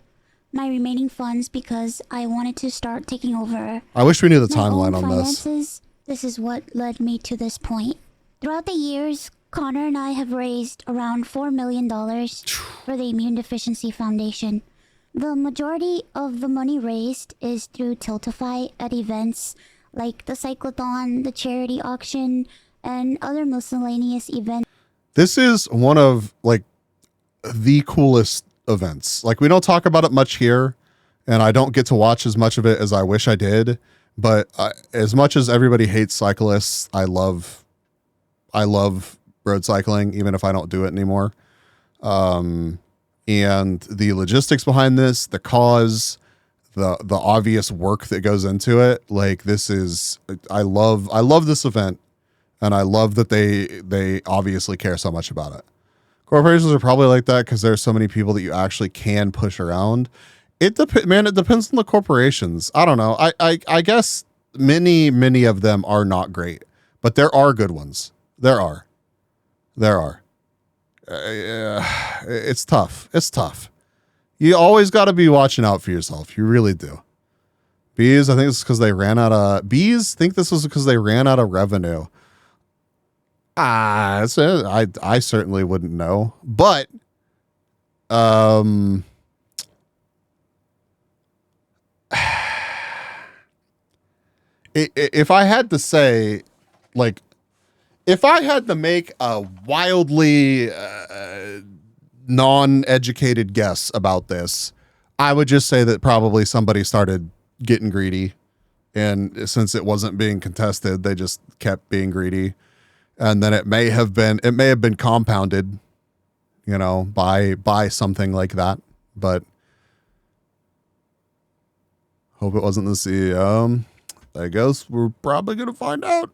my remaining funds because I wanted to start taking over I wish we knew the my timeline own on this. finances. This is what led me to this point. Throughout the years, Connor and I have raised around $4 million for the Immune Deficiency Foundation. The majority of the money raised is through Tiltify at events like the Cyclothon, the charity auction, and other miscellaneous events. This is one of like the coolest events. Like we don't talk about it much here, and I don't get to watch as much of it as I wish I did. But as much as everybody hates cyclists, I love road cycling, even if I don't do it anymore. And the logistics behind this, the cause, the obvious work that goes into it, like this is, I love this event, and I love that they obviously care so much about it. Corporations are probably like that because there's so many people that you actually can push around. It depends on the corporations. I don't know. I guess many of them are not great, but there are good ones. There are. It's tough. It's tough. You always got to be watching out for yourself. You really do. Bees, I think this is because they ran out of revenue. I certainly wouldn't know, but if I had to say, like, if I had to make a wildly non-educated guess about this, I would just say that probably somebody started getting greedy, and since it wasn't being contested, they just kept being greedy. And then it may have been compounded, you know, by something like that. But hope it wasn't the CEO. I guess we're probably gonna find out.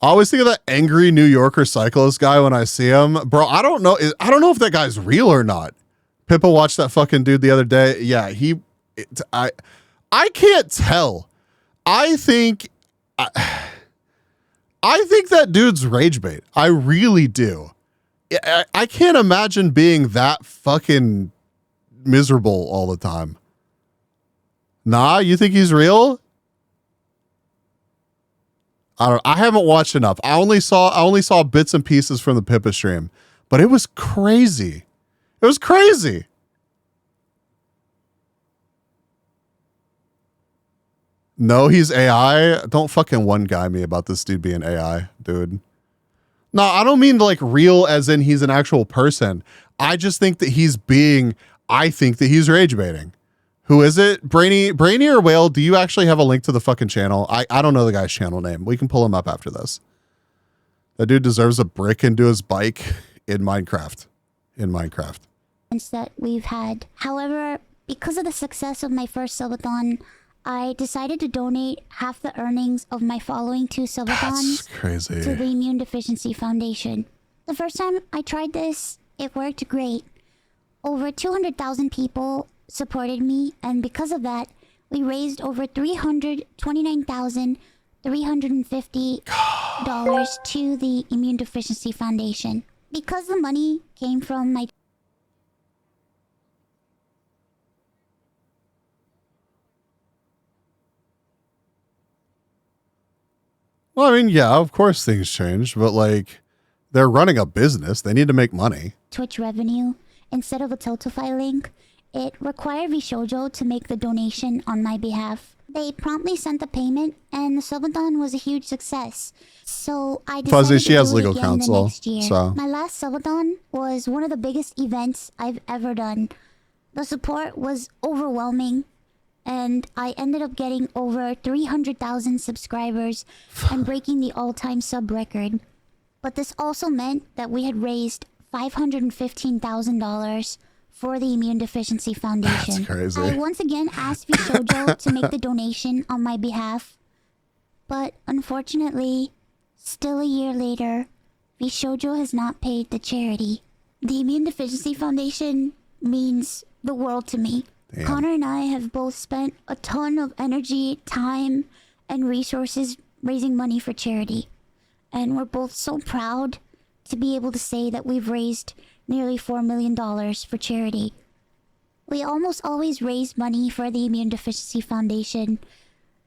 I always think of that angry New Yorker cyclist guy when I see him, bro. I don't know if that guy's real or not. Pippa watched that fucking dude the other day. Yeah, I can't tell. I think that dude's rage bait. I really do. I can't imagine being that fucking miserable all the time. Nah, you think he's real? I haven't watched enough. I only saw bits and pieces from the Pippa stream, but it was crazy. It was crazy. No, he's AI. Don't fucking one guy me about this dude being AI, dude. No, I don't mean like real as in he's an actual person. I just think that I think that he's rage baiting. Who is it? Brainy or Whale? Do you actually have a link to the fucking channel? I don't know the guy's channel name. We can pull him up after this. That dude deserves a brick into his bike in Minecraft. That we've had. However, because of the success of my first subathon, I decided to donate half the earnings of my following 2 subathons to the Immune Deficiency Foundation. The first time I tried this, it worked great. Over 200,000 people supported me, and because of that, we raised over $329,350 to the Immune Deficiency Foundation. Because the money came from my Well, I mean, yeah, of course things change, but like they're running a business. They need to make money. Twitch revenue, instead of a Tiltify link, it required Vishojo to make the donation on my behalf. They promptly sent the payment, and the subathon was a huge success. So I decided Fuzzy, she to has do it legal again counsel, the next year. so. My last subathon was one of the biggest events I've ever done. The support was overwhelming, and I ended up getting over 300,000 subscribers and breaking the all-time sub record. But this also meant that we had raised $515,000 for the Immune Deficiency Foundation. That's crazy. I once again asked Vishojo to make the donation on my behalf, but unfortunately, still a year later, Vishojo has not paid the charity. The Immune Deficiency Foundation means the world to me. Damn. Connor and I have both spent a ton of energy, time, and resources raising money for charity. And we're both so proud to be able to say that we've raised nearly $4 million for charity. We almost always raise money for the Immune Deficiency Foundation.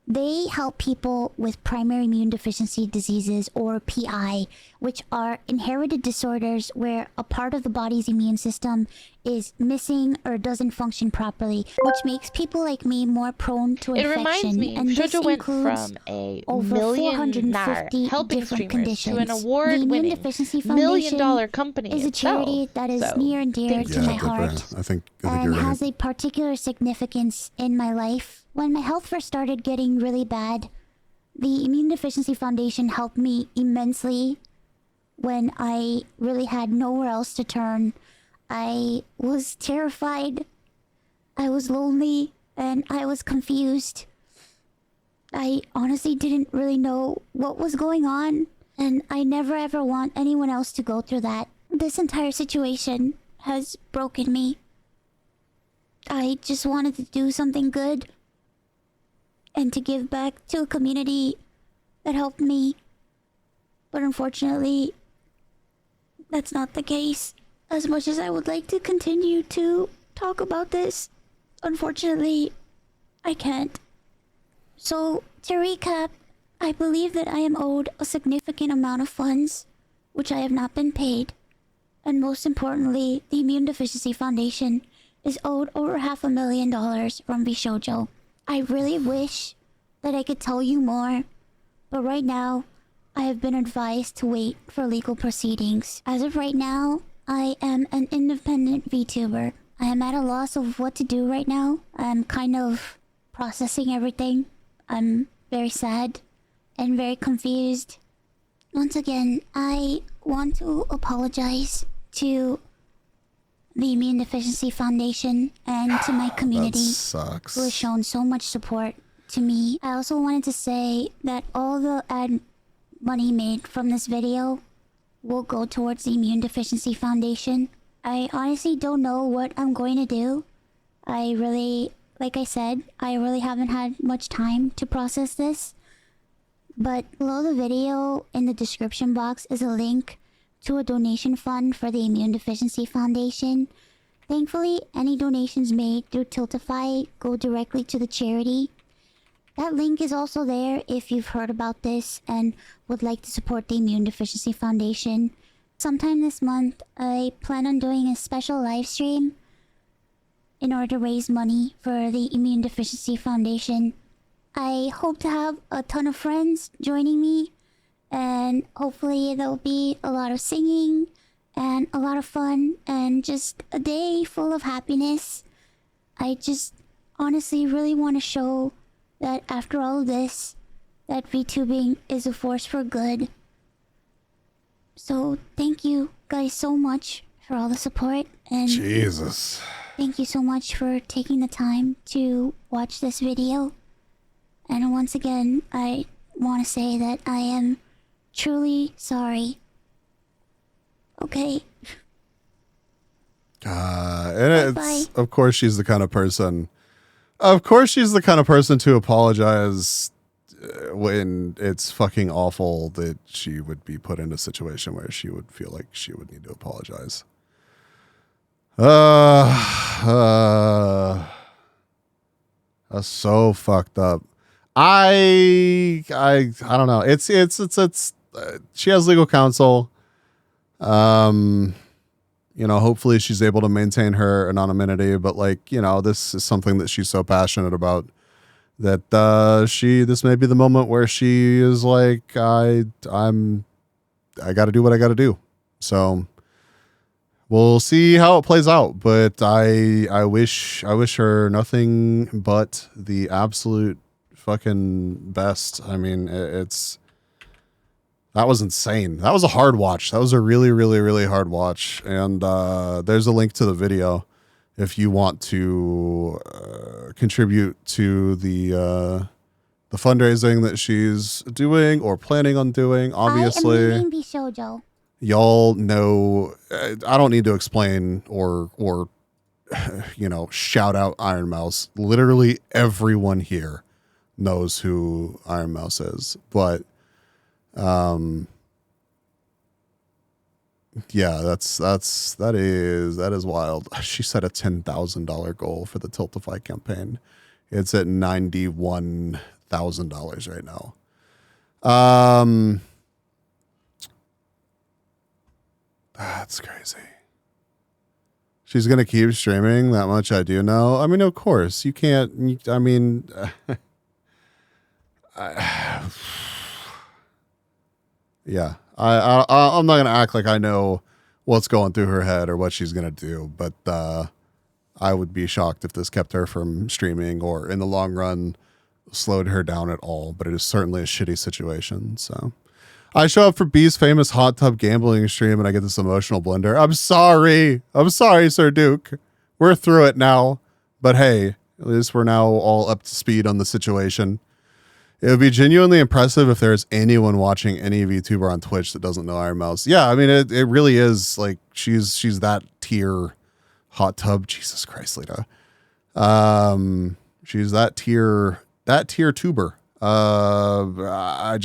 They help people with primary immune deficiency diseases, or PI, which are inherited disorders where a part of the body's immune system is missing or doesn't function properly, which makes people like me more prone to It infection. reminds me, And this Shoujo went includes from a over millionaire 450 helping different streamers to an conditions. The Immune award-winning Deficiency million-dollar Foundation company is a itself. charity that is So, near and dear thank to you. my Yeah, heart I think and you're right. has a particular significance in my life. When my health first started getting really bad, the Immune Deficiency Foundation helped me immensely when I really had nowhere else to turn. I was terrified, I was lonely, and I was confused. I honestly didn't really know what was going on, and I never ever want anyone else to go through that. This entire situation has broken me. I just wanted to do something good and to give back to a community that helped me. But unfortunately, that's not the case. As much as I would like to continue to talk about this, unfortunately, I can't. So, to recap, I believe that I am owed a significant amount of funds, which I have not been paid. And most importantly, the Immune Deficiency Foundation is owed over $500,000 from Vishojo. I really wish that I could tell you more, but right now, I have been advised to wait for legal proceedings. As of right now, I am an independent VTuber. I am at a loss of what to do right now. I'm kind of processing everything. I'm very sad and very confused. Once again, I want to apologize to the Immune Deficiency Foundation and to my That community sucks. who has shown so much support to me. I also wanted to say that all the ad money made from this video will go towards the Immune Deficiency Foundation. I honestly don't know what I'm going to do. Like I said, I really haven't had much time to process this. But below the video in the description box is a link to a donation fund for the Immune Deficiency Foundation. Thankfully, any donations made through Tiltify go directly to the charity. That link is also there if you've heard about this and would like to support the Immune Deficiency Foundation. Sometime this month, I plan on doing a special live stream in order to raise money for the Immune Deficiency Foundation. I hope to have a ton of friends joining me, and hopefully there'll be a lot of singing and a lot of fun and just a day full of happiness. I just honestly really want to show that after all of this, that VTubing is a force for good. So thank you guys so much for all the support, and Jesus. thank you so much for taking the time to watch this video. And once again, I want to say that I am truly sorry. Okay. And it's, Bye-bye. of course, she's the kind of person. Of course, she's the kind of person to apologize when it's fucking awful that she would be put in a situation where she would feel like she would need to apologize. That's so fucked up. I don't know. It's she has legal counsel. You know, hopefully she's able to maintain her anonymity, but like, you know, this is something that she's so passionate about that this may be the moment where she is like, I got to do what I got to do. So we'll see how it plays out. But I wish her nothing but the absolute fucking best. I mean, that was insane. That was a hard watch. That was a really, really, really hard watch. And there's a link to the video if you want to contribute to the fundraising that she's doing or planning on doing. Obviously, I am leaving Bishojo. Y'all know. I don't need to explain or shout out Iron Mouse. Literally everyone here knows who Iron Mouse is, but yeah, that is wild. She set a $10,000 goal for the Tiltify campaign. It's at $91,000 right now. That's crazy. She's gonna keep streaming. That much I do know. I mean, of course you can't. I mean, yeah. I'm not gonna act like I know what's going through her head or what she's gonna do, but I would be shocked if this kept her from streaming or in the long run slowed her down at all. But it is certainly a shitty situation. So I show up for B's famous hot tub gambling stream and I get this emotional blender. I'm sorry, Sir Duke. We're through it now. But hey, at least we're now all up to speed on the situation. It would be genuinely impressive if there's anyone watching any VTuber on Twitch that doesn't know Iron Mouse. Yeah, I mean, it really is like she's that tier hot tub. Jesus Christ, Lita. She's that tier tuber. I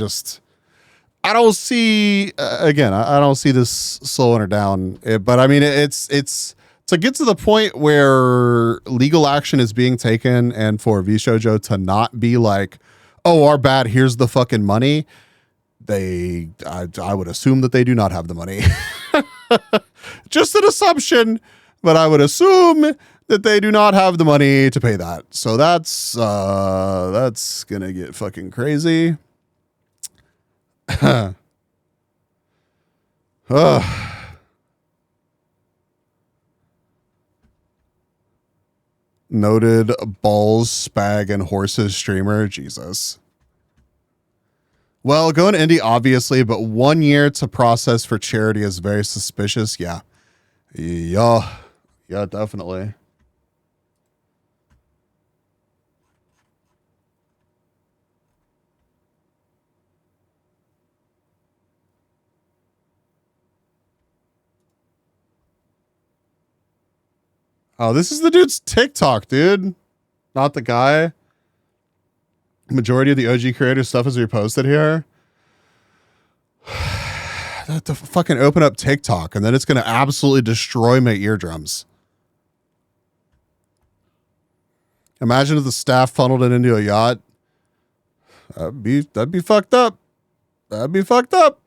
don't see again. I don't see this slowing her down. But I mean, it's to get to the point where legal action is being taken, and for VShojo to not be like, oh, our bad, here's the fucking money. I would assume that they do not have the money. Just an assumption, but I would assume that they do not have the money to pay that. So that's gonna get fucking crazy. Noted balls, spag, and horses streamer. Jesus. Well, going indie, obviously, but 1 year to process for charity is very suspicious. Yeah, definitely. Oh, this is the dude's TikTok, dude. Not the guy. Majority of the OG creator stuff is reposted here. To fucking open up TikTok and then it's going to absolutely destroy my eardrums. Imagine if the staff funneled it into a yacht. That'd be fucked up. That'd be fucked up.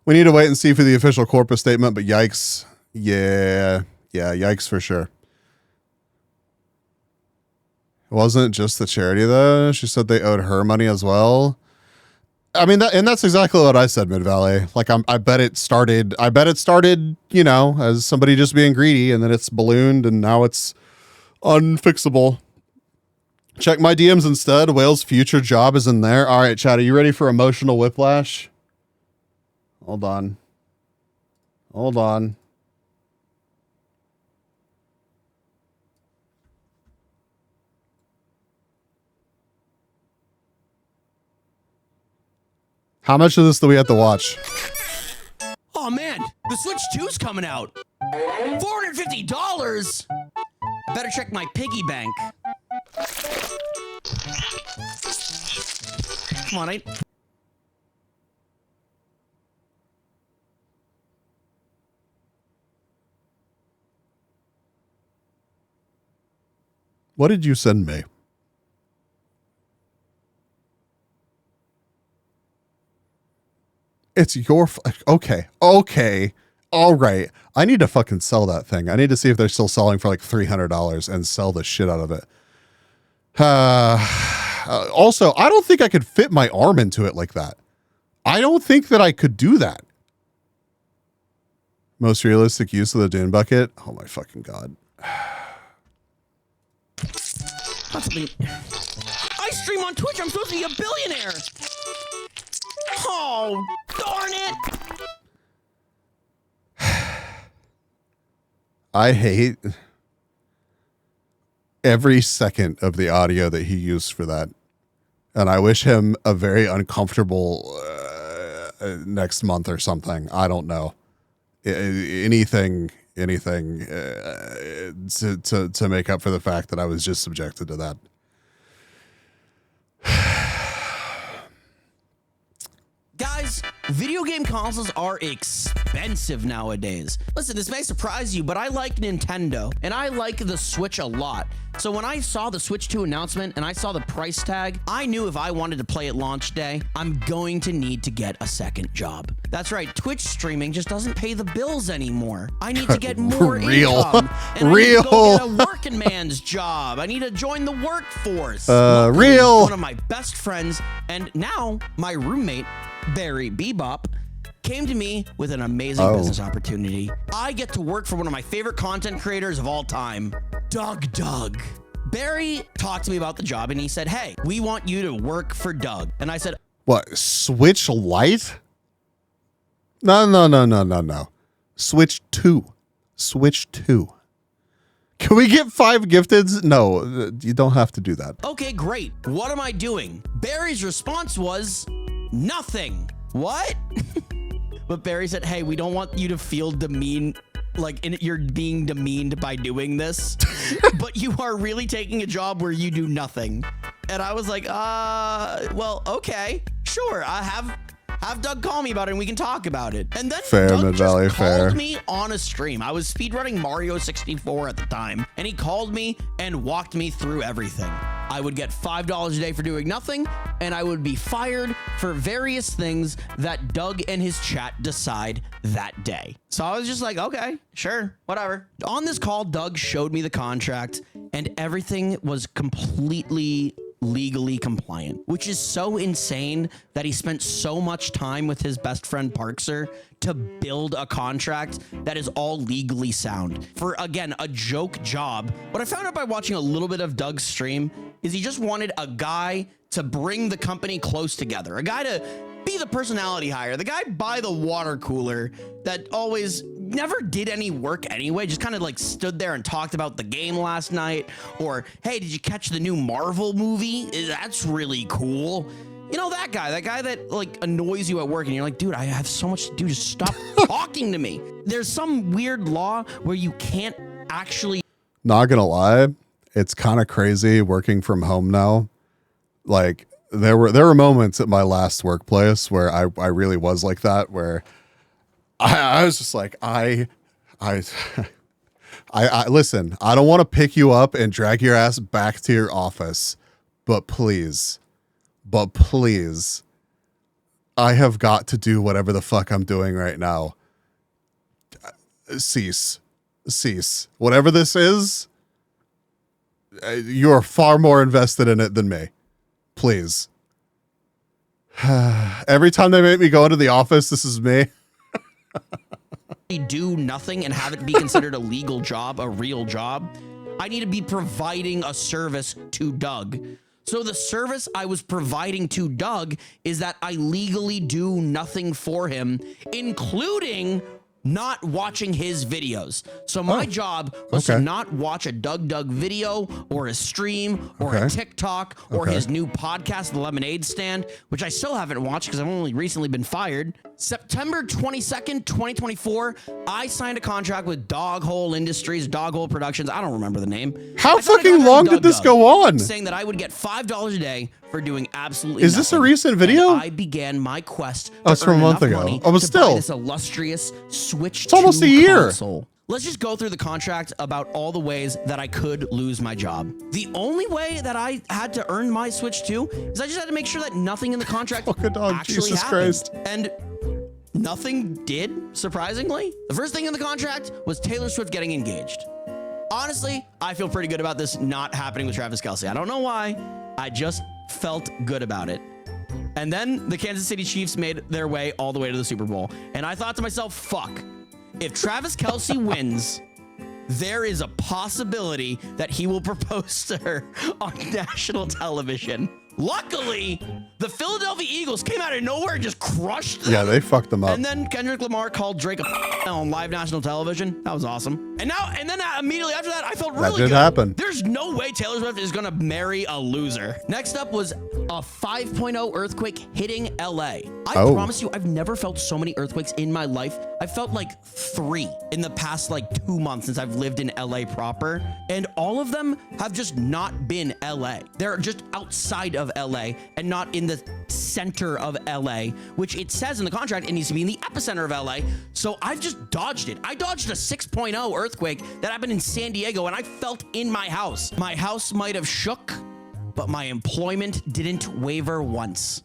We need to wait and see for the official corpus statement, but yikes. Yeah, yikes for sure. It wasn't just the charity though. She said they owed her money as well. I mean, that's exactly what I said, Mid Valley. Like, I bet it started, as somebody just being greedy, and then it's ballooned, and now it's unfixable. Check my DMs instead. Whale's future job is in there. All right, Chad, are you ready for emotional whiplash? Hold on. How much of this do we have to watch? Oh man, the Switch 2's coming out. $450? Better check my piggy bank. Come on, What did you send me? It's your okay. All right. I need to fucking sell that thing. I need to see if they're still selling for like $300 and sell the shit out of it. Also, I don't think I could fit my arm into it like that. I don't think that I could do that. Most realistic use of the dune bucket? Oh my fucking god. That's something. I stream on Twitch. I'm supposed to be a billionaire. Oh, darn it. I hate every second of the audio that he used for that. And I wish him a very uncomfortable next month or something. I don't know. Anything to make up for the fact that I was just subjected to that. Guys, video game consoles are expensive nowadays. Listen, this may surprise you, but I like Nintendo, and I like the Switch a lot. So when I saw the Switch 2 announcement and I saw the price tag, I knew if I wanted to play it launch day, I'm going to need to get a second job. That's right, Twitch streaming just doesn't pay the bills anymore. I need to get more income. And I need to go get a working man's job. I need to join the workforce. Luckily, one of my best friends, and now my roommate, Barry Bebop, came to me with an amazing business opportunity. I get to work for one of my favorite content creators of all time, Doug. Barry talked to me about the job and he said, hey, we want you to work for Doug. And I said, what, Switch Lite? No. Switch 2. Switch 2. Can we get 5 gifteds? No, you don't have to do that. okay, great. What am I doing? Barry's response was, nothing. What? But Barry said, hey, we don't want you to feel demeaned, like you're being demeaned by doing this, but you are really taking a job where you do nothing. And I was like, well, okay, sure. I have Doug call me about it and we can talk about it. And then Doug just called me on a stream. I was speedrunning Mario 64 at the time, and he called me and walked me through everything. I would get $5 a day for doing nothing, and I would be fired for various things that Doug and his chat decide that day. So I was just like, okay, sure, whatever. On this call, Doug showed me the contract, and everything was completely legally compliant, which is so insane that he spent so much time with his best friend Parkser to build a contract that is all legally sound for, again, a joke job. What I found out by watching a little bit of Doug's stream is he just wanted a guy to bring the company close together, a guy to be the personality hire, the guy by the water cooler that always never did any work anyway, just kind of like stood there and talked about the game last night, or hey, did you catch the new Marvel movie? That's really cool. You know, that guy that like annoys you at work and you're like, dude, I have so much to do, just stop talking to me. There's some weird law where you can't actually. Not gonna lie, it's kind of crazy working from home now. Like there were moments at my last workplace where I really was like that, where I was just like, I listen, I don't want to pick you up and drag your ass back to your office, but please, I have got to do whatever the fuck I'm doing right now. Cease. Whatever this is, you're far more invested in it than me. Please. Every time they make me go into the office, this is me. Do nothing and have it be considered a legal job, a real job. I need to be providing a service to Doug. So the service I was providing to Doug is that I legally do nothing for him, including not watching his videos. So my job was to not watch a Doug video or a stream or a TikTok or his new podcast, The Lemonade Stand, which I still haven't watched because I've only recently been fired. September 22nd, 2024, I signed a contract with Dog Hole Industries, Dog Hole Productions. I don't remember the name. How fucking long did this go on? Saying that I would get $5 a day for doing absolutely nothing. Is this a recent video? And I began my quest to it's from a month ago. money but to still, buy this illustrious Switch 2 it's almost a year. console. Let's just go through the contract about all the ways that I could lose my job. The only way that I had to earn my Switch 2 is I just had to make sure that nothing in the contract actually Jesus happened. Christ. And nothing did, surprisingly. The first thing in the contract was Taylor Swift getting engaged. Honestly, I feel pretty good about this not happening with Travis Kelce. I don't know why. I just felt good about it. And then the Kansas City Chiefs made their way all the way to the Super Bowl. And I thought to myself, fuck. if Travis Kelce wins, there is a possibility that he will propose to her on national television. Luckily, the Philadelphia Eagles came out of nowhere and just crushed them. Yeah, they fucked them up. And then Kendrick Lamar called Drake a on live national television. That was awesome. And then immediately after that, I felt really That did good. happen. There's no way Taylor Swift is gonna marry a loser. Next up was a 5.0 earthquake hitting LA. I promise you, I've never felt so many earthquakes in my life. I felt like 3 in the past 2 months since I've lived in LA proper. And all of them have just not been LA. They're just outside of LA and not in the center of LA, which it says in the contract it needs to be in the epicenter of LA. So I've just dodged it. I dodged a 6.0 earthquake that happened in San Diego, and I felt in my house. My house might have shook, but my employment didn't waver once.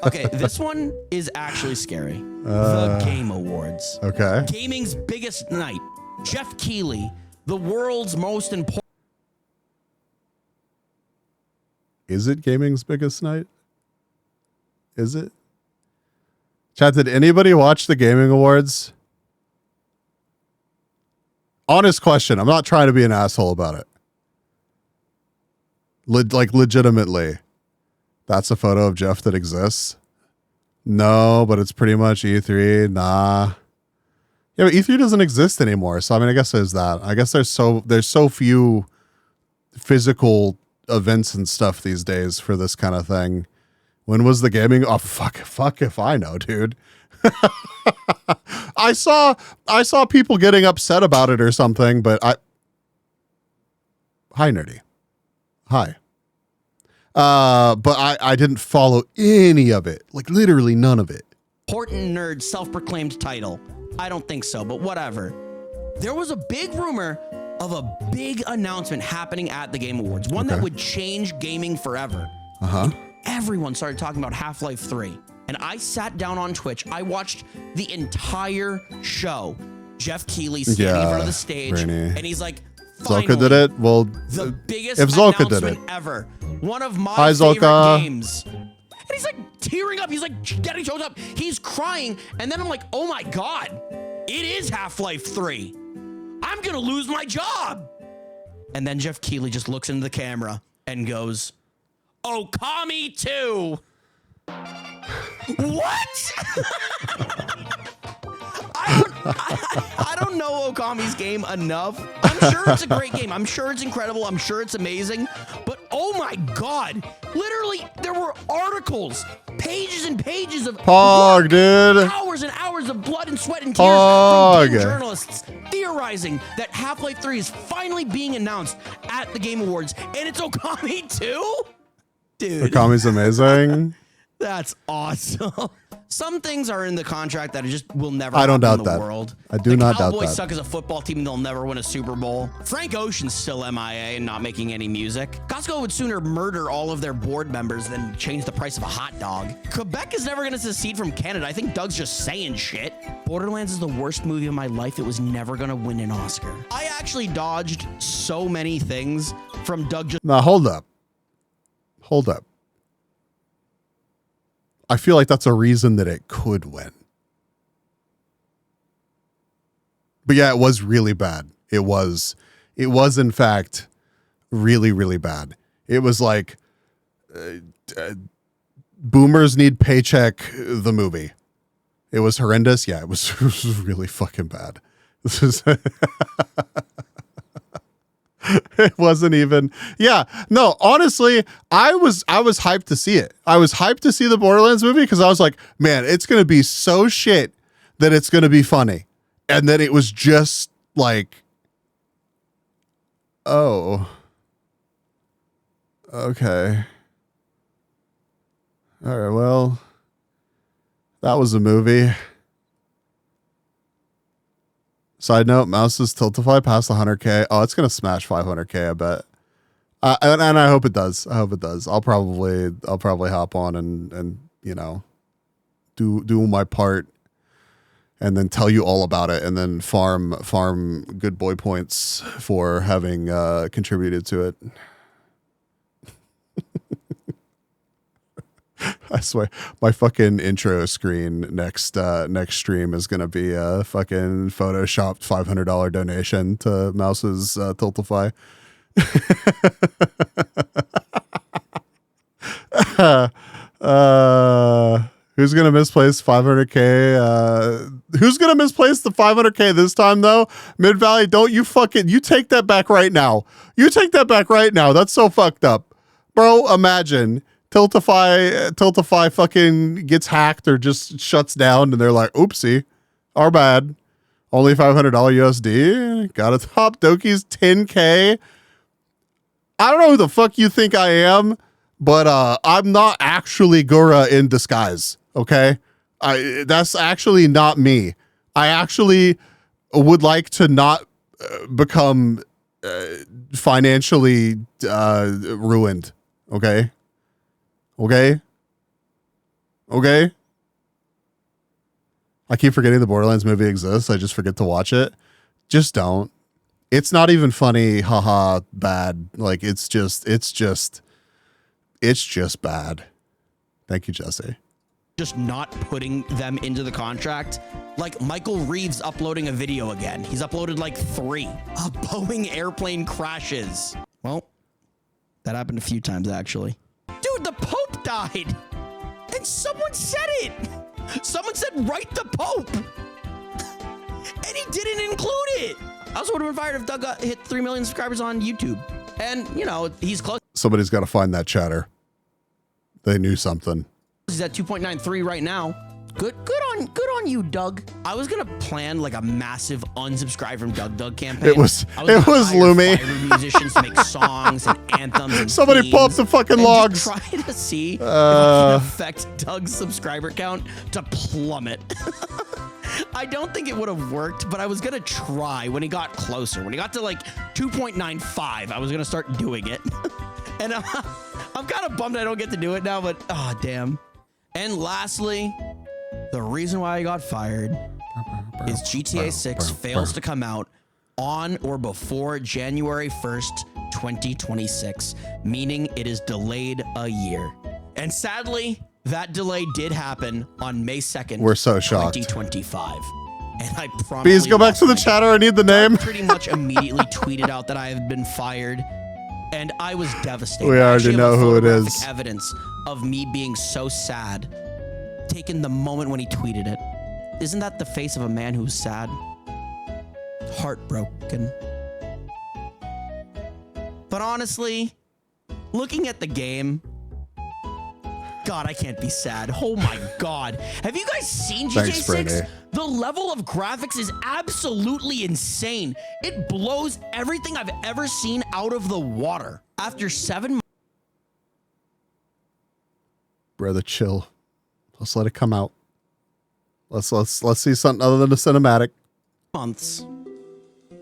Okay, this one is actually scary. The Game Awards. Okay. Gaming's biggest night. Jeff Keighley, the world's most important. Is it gaming's biggest night? Is it? Chat, did anybody watch the Gaming Awards? Honest question. I'm not trying to be an asshole about it. Legitimately. That's a photo of Jeff that exists? No, but it's pretty much E3. Nah. Yeah, but E3 doesn't exist anymore. So, I mean, I guess there's that. I guess there's so few physical events and stuff these days for this kind of thing. When was the gaming? Oh, fuck if I know, dude. I saw people getting upset about it or something, but hi, nerdy. Hi. But I didn't follow any of it. Like literally none of it. Important nerd self-proclaimed title. I don't think so, but whatever. There was a big rumor of a big announcement happening at the Game Awards, one that would change gaming forever. Everyone started talking about Half-Life 3, and I sat down on Twitch. I watched the entire show. Jeff Keighley standing in front of the stage, and he's like, Zolka did it? Well, the biggest if Zolka did announcement it ever. One of my Hi, favorite Zolka. games. And he's like tearing up. He's like getting choked up. He's crying. And then I'm like, oh my God, it is Half-Life 3. I'm going to lose my job. And then Jeff Keighley just looks into the camera and goes, Okami 2. What? I don't know Okami's game enough. I'm sure it's a great game. I'm sure it's incredible. I'm sure it's amazing. But oh my God, literally there were articles, pages and pages of Pog, dude. hours and hours of blood and sweat and tears from game journalists theorizing that Half-Life 3 is finally being announced at the Game Awards, and it's Okami 2? Dude. Okami's amazing. That's awesome. Some things are in the contract that just will never I don't happen doubt in the that. world. I do not doubt Cowboys that. suck as a football team and they'll never win a Super Bowl. Frank Ocean's still MIA and not making any music. Costco would sooner murder all of their board members than change the price of a hot dog. Quebec is never going to secede from Canada. I think Doug's just saying shit. Borderlands is the worst movie of my life. It was never going to win an Oscar. I actually dodged so many things from Doug just... Now, hold up. Hold up. I feel like that's a reason that it could win. But yeah, it was really bad. It was in fact really, really bad. It was like Boomers Need Paycheck, the movie. It was horrendous. Yeah, it was really fucking bad. This is it wasn't even. Yeah, no, honestly, I was hyped to see it. I was hyped to see the Borderlands movie because I was like, man, it's going to be so shit that it's going to be funny. And then it was just like, oh, okay. All right, well, that was a movie. Side note, Mouse's Tiltify passed 100K. Oh, it's going to smash 500K, I bet. And I hope it does. I hope it does. I'll probably hop on and you know, do my part and then tell you all about it and then farm good boy points for having contributed to it. I swear, my fucking intro screen next stream is gonna be a fucking photoshopped $500 donation to Mouse's Tiltify. Who's gonna misplace 500K? Who's gonna misplace the 500K this time though? Mid Valley, don't you take that back right now. You take that back right now. That's so fucked up, bro. Imagine Tiltify fucking gets hacked or just shuts down, and they're like, "Oopsie, our bad." Only $500 USD. Got a top Doki's 10K. I don't know who the fuck you think I am, but I'm not actually Gura in disguise. Okay, that's actually not me. I actually would like to not become financially ruined. Okay. I keep forgetting the Borderlands movie exists. I just forget to watch it. Just don't. It's not even funny. Haha, bad. Like it's just bad. Thank you, Jesse. Just not putting them into the contract. Like Michael Reeves uploading a video again. He's uploaded like 3. A Boeing airplane crashes. Well, that happened a few times actually. Dude, the Pope died. And someone said it. Someone said, write the Pope. And he didn't include it. I also would have been fired if Doug hit 3 million subscribers on YouTube. And, you know, he's close. Somebody's got to find that chatter. They knew something. He's at 2.93 right now. Good on you, Doug. I was gonna plan like a massive unsubscribe from Doug campaign. It was Lumi. Musicians to make songs and anthems. And somebody themes, pull up the fucking logs. Try to see if I can affect Doug's subscriber count to plummet. I don't think it would have worked, but I was gonna try when he got closer. When he got to like 2.95, I was gonna start doing it. And I'm kind of bummed I don't get to do it now, but oh damn. And lastly, the reason why I got fired is GTA 6 fails to come out on or before January 1st, 2026, meaning it is delayed a year. And sadly, that delay did happen on May 2nd, we're so shocked. 2025. And I promise. Bees, go back to the chatter. I need the name. Pretty much immediately tweeted out that I have been fired. And I was devastated. We already know who it is. Evidence of me being so sad. Taken the moment when he tweeted it. Isn't that the face of a man who's sad? Heartbroken. But honestly, looking at the game, God, I can't be sad. Oh my God. Have you guys seen GTA 6? Brady. The level of graphics is absolutely insane. It blows everything I've ever seen out of the water. After 7 months. Brother, chill. Let's let it come out. Let's see something other than a cinematic.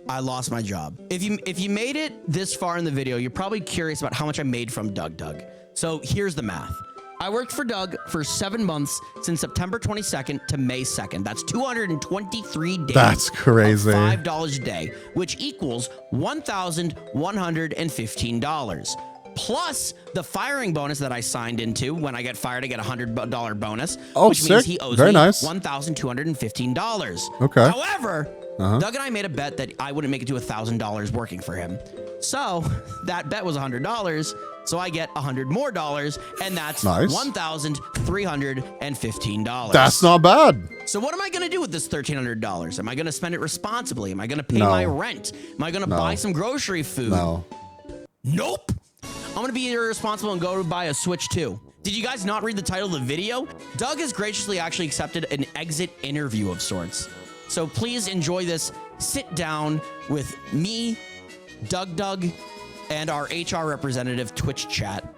I lost my job. If you made it this far in the video, you're probably curious about how much I made from Doug. So here's the math. I worked for Doug for 7 months since September 22nd to May 2nd. That's 223 days. That's crazy. $5 a day, which equals $1,115. Plus the firing bonus that I signed into. When I get fired, I get a $100 bonus. Oh, which sick. means he owes Very me nice. $1,215. Okay. However, Doug and I made a bet that I wouldn't make it to $1,000 working for him. So that bet was $100. So I get $100 more, and that's nice. $1,315. That's not bad. So what am I going to do with this $1,300? Am I going to spend it responsibly? Am I going to pay my rent? Am I going to buy some grocery food? No. Nope. I'm going to be irresponsible and go to buy a Switch 2. Did you guys not read the title of the video? Doug has graciously actually accepted an exit interview of sorts. So please enjoy this sit down with me, Doug, and our HR representative Twitch chat.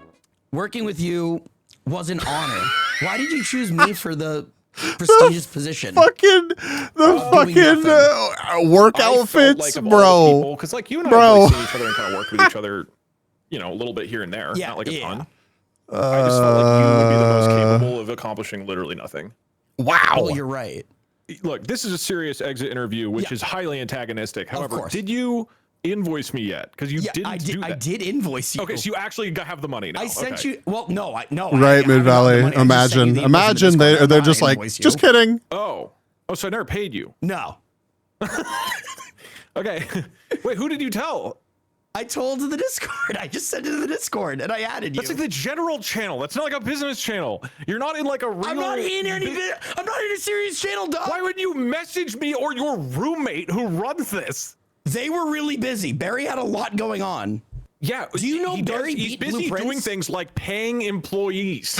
Working with you was an honor. Why did you choose me for the prestigious position? Work outfits, like bro. Because like you and I have like, seen each other and kind of worked with each other, you know, a little bit here and there. Not like a ton. I just felt like you would be the most capable of accomplishing literally nothing. Wow. Well, you're right. Look, this is a serious exit interview, which is highly antagonistic. However, did you invoice me yet because you didn't do that. I did invoice you. Okay, so you actually have the money now. I sent okay. you. Well, no, no. Right, Mid Valley. Imagine they're just like, just kidding. Oh, so I never paid you. No. Okay. Wait, who did you tell? I told the Discord. I just sent it to the Discord and I added you. That's like the general channel. That's not like a business channel. You're not in like a real. I'm not in a serious channel, dog. Why would you message me or your roommate who runs this? They were really busy. Barry had a lot going on. Yeah. Do you know he's busy doing things like paying employees.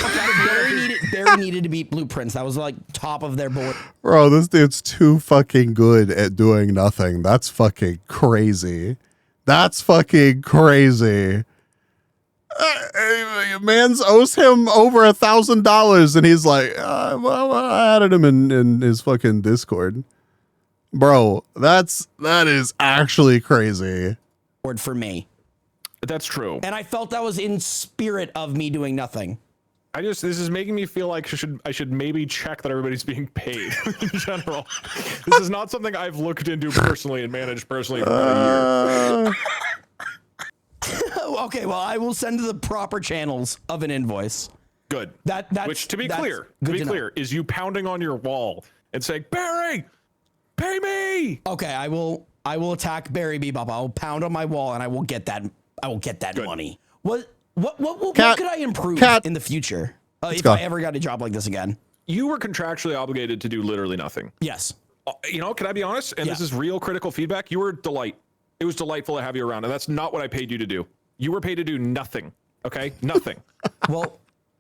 Barry needed to beat Blueprints. That was like top of their board. Bro, this dude's too fucking good at doing nothing. That's fucking crazy. That's fucking crazy. Mans owes him over $1,000 and he's like, well, I added him in his fucking Discord. Bro, that is actually crazy. For me. That's true. And I felt that was in spirit of me doing nothing. This is making me feel like I should maybe check that everybody's being paid in general. This is not something I've looked into personally and managed personally for about a year. Okay, well, I will send to the proper channels of an invoice. Good. Which, to be clear, is you pounding on your wall and saying, Barry, pay me. Okay, I will attack Barry Bebop. I will pound on my wall and I will get that money. What could I improve in the future if I ever got a job like this again? You were contractually obligated to do literally nothing. Yes. Can I be honest? And this is real critical feedback. You were a delight. It was delightful to have you around. And that's not what I paid you to do. You were paid to do nothing. Okay? Nothing. Well,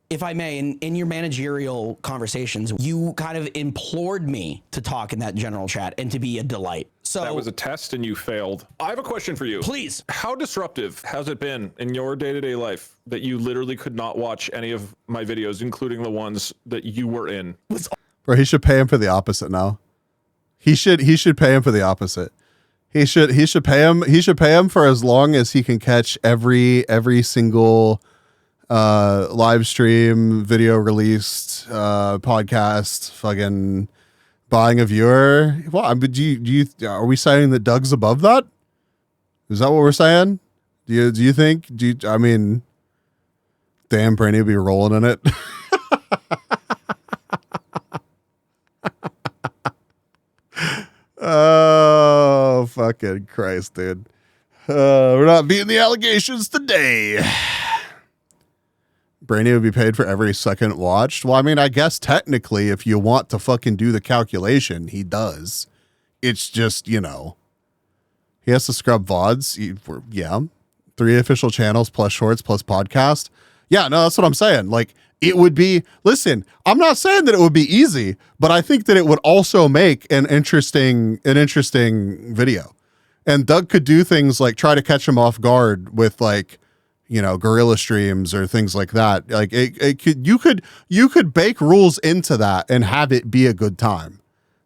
if I may, in your managerial conversations, you kind of implored me to talk in that general chat and to be a delight. So that was a test and you failed. I have a question for you. Please. How disruptive has it been in your day-to-day life that you literally could not watch any of my videos, including the ones that you were in? Bro, he should pay him for the opposite now. He should pay him for the opposite. He should pay him for as long as he can catch every single live stream, video released, podcast, fucking buying a viewer. Well, I mean, are we saying that Doug's above that? Is that what we're saying? Do you think? I mean, damn, Brainy will be rolling in it. Oh, fucking Christ, dude. We're not beating the allegations today. Brainy would be paid for every second watched. Well, I mean, I guess technically, if you want to fucking do the calculation, he does. It's just, he has to scrub VODs. Yeah. 3 official channels plus shorts plus podcast. Yeah, no, that's what I'm saying. Like, it would be, listen, I'm not saying that it would be easy, but I think that it would also make an interesting video. And Doug could do things like try to catch him off guard with like, guerrilla streams or things like that. Like you could bake rules into that and have it be a good time.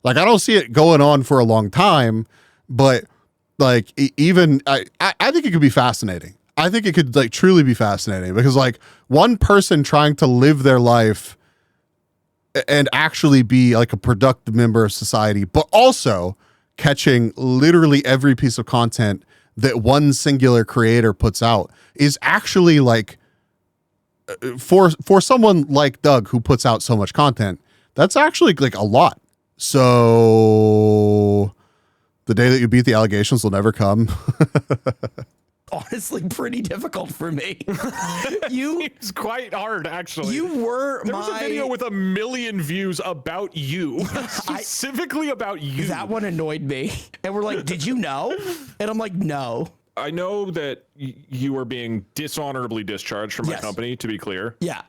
Like, I don't see it going on for a long time, but like even I think it could be fascinating. I think it could like truly be fascinating because like one person trying to live their life and actually be like a productive member of society, but also catching literally every piece of content that one singular creator puts out is actually like for someone like Doug who puts out so much content, that's actually like a lot. So the day that you beat the allegations will never come. Honestly, pretty difficult for me. It's quite hard, actually. There was a video with 1 million views about you, specifically about you. That one annoyed me. And we're like, did you know? And I'm like, no. I know that you are being dishonorably discharged from my company, to be clear. Yeah.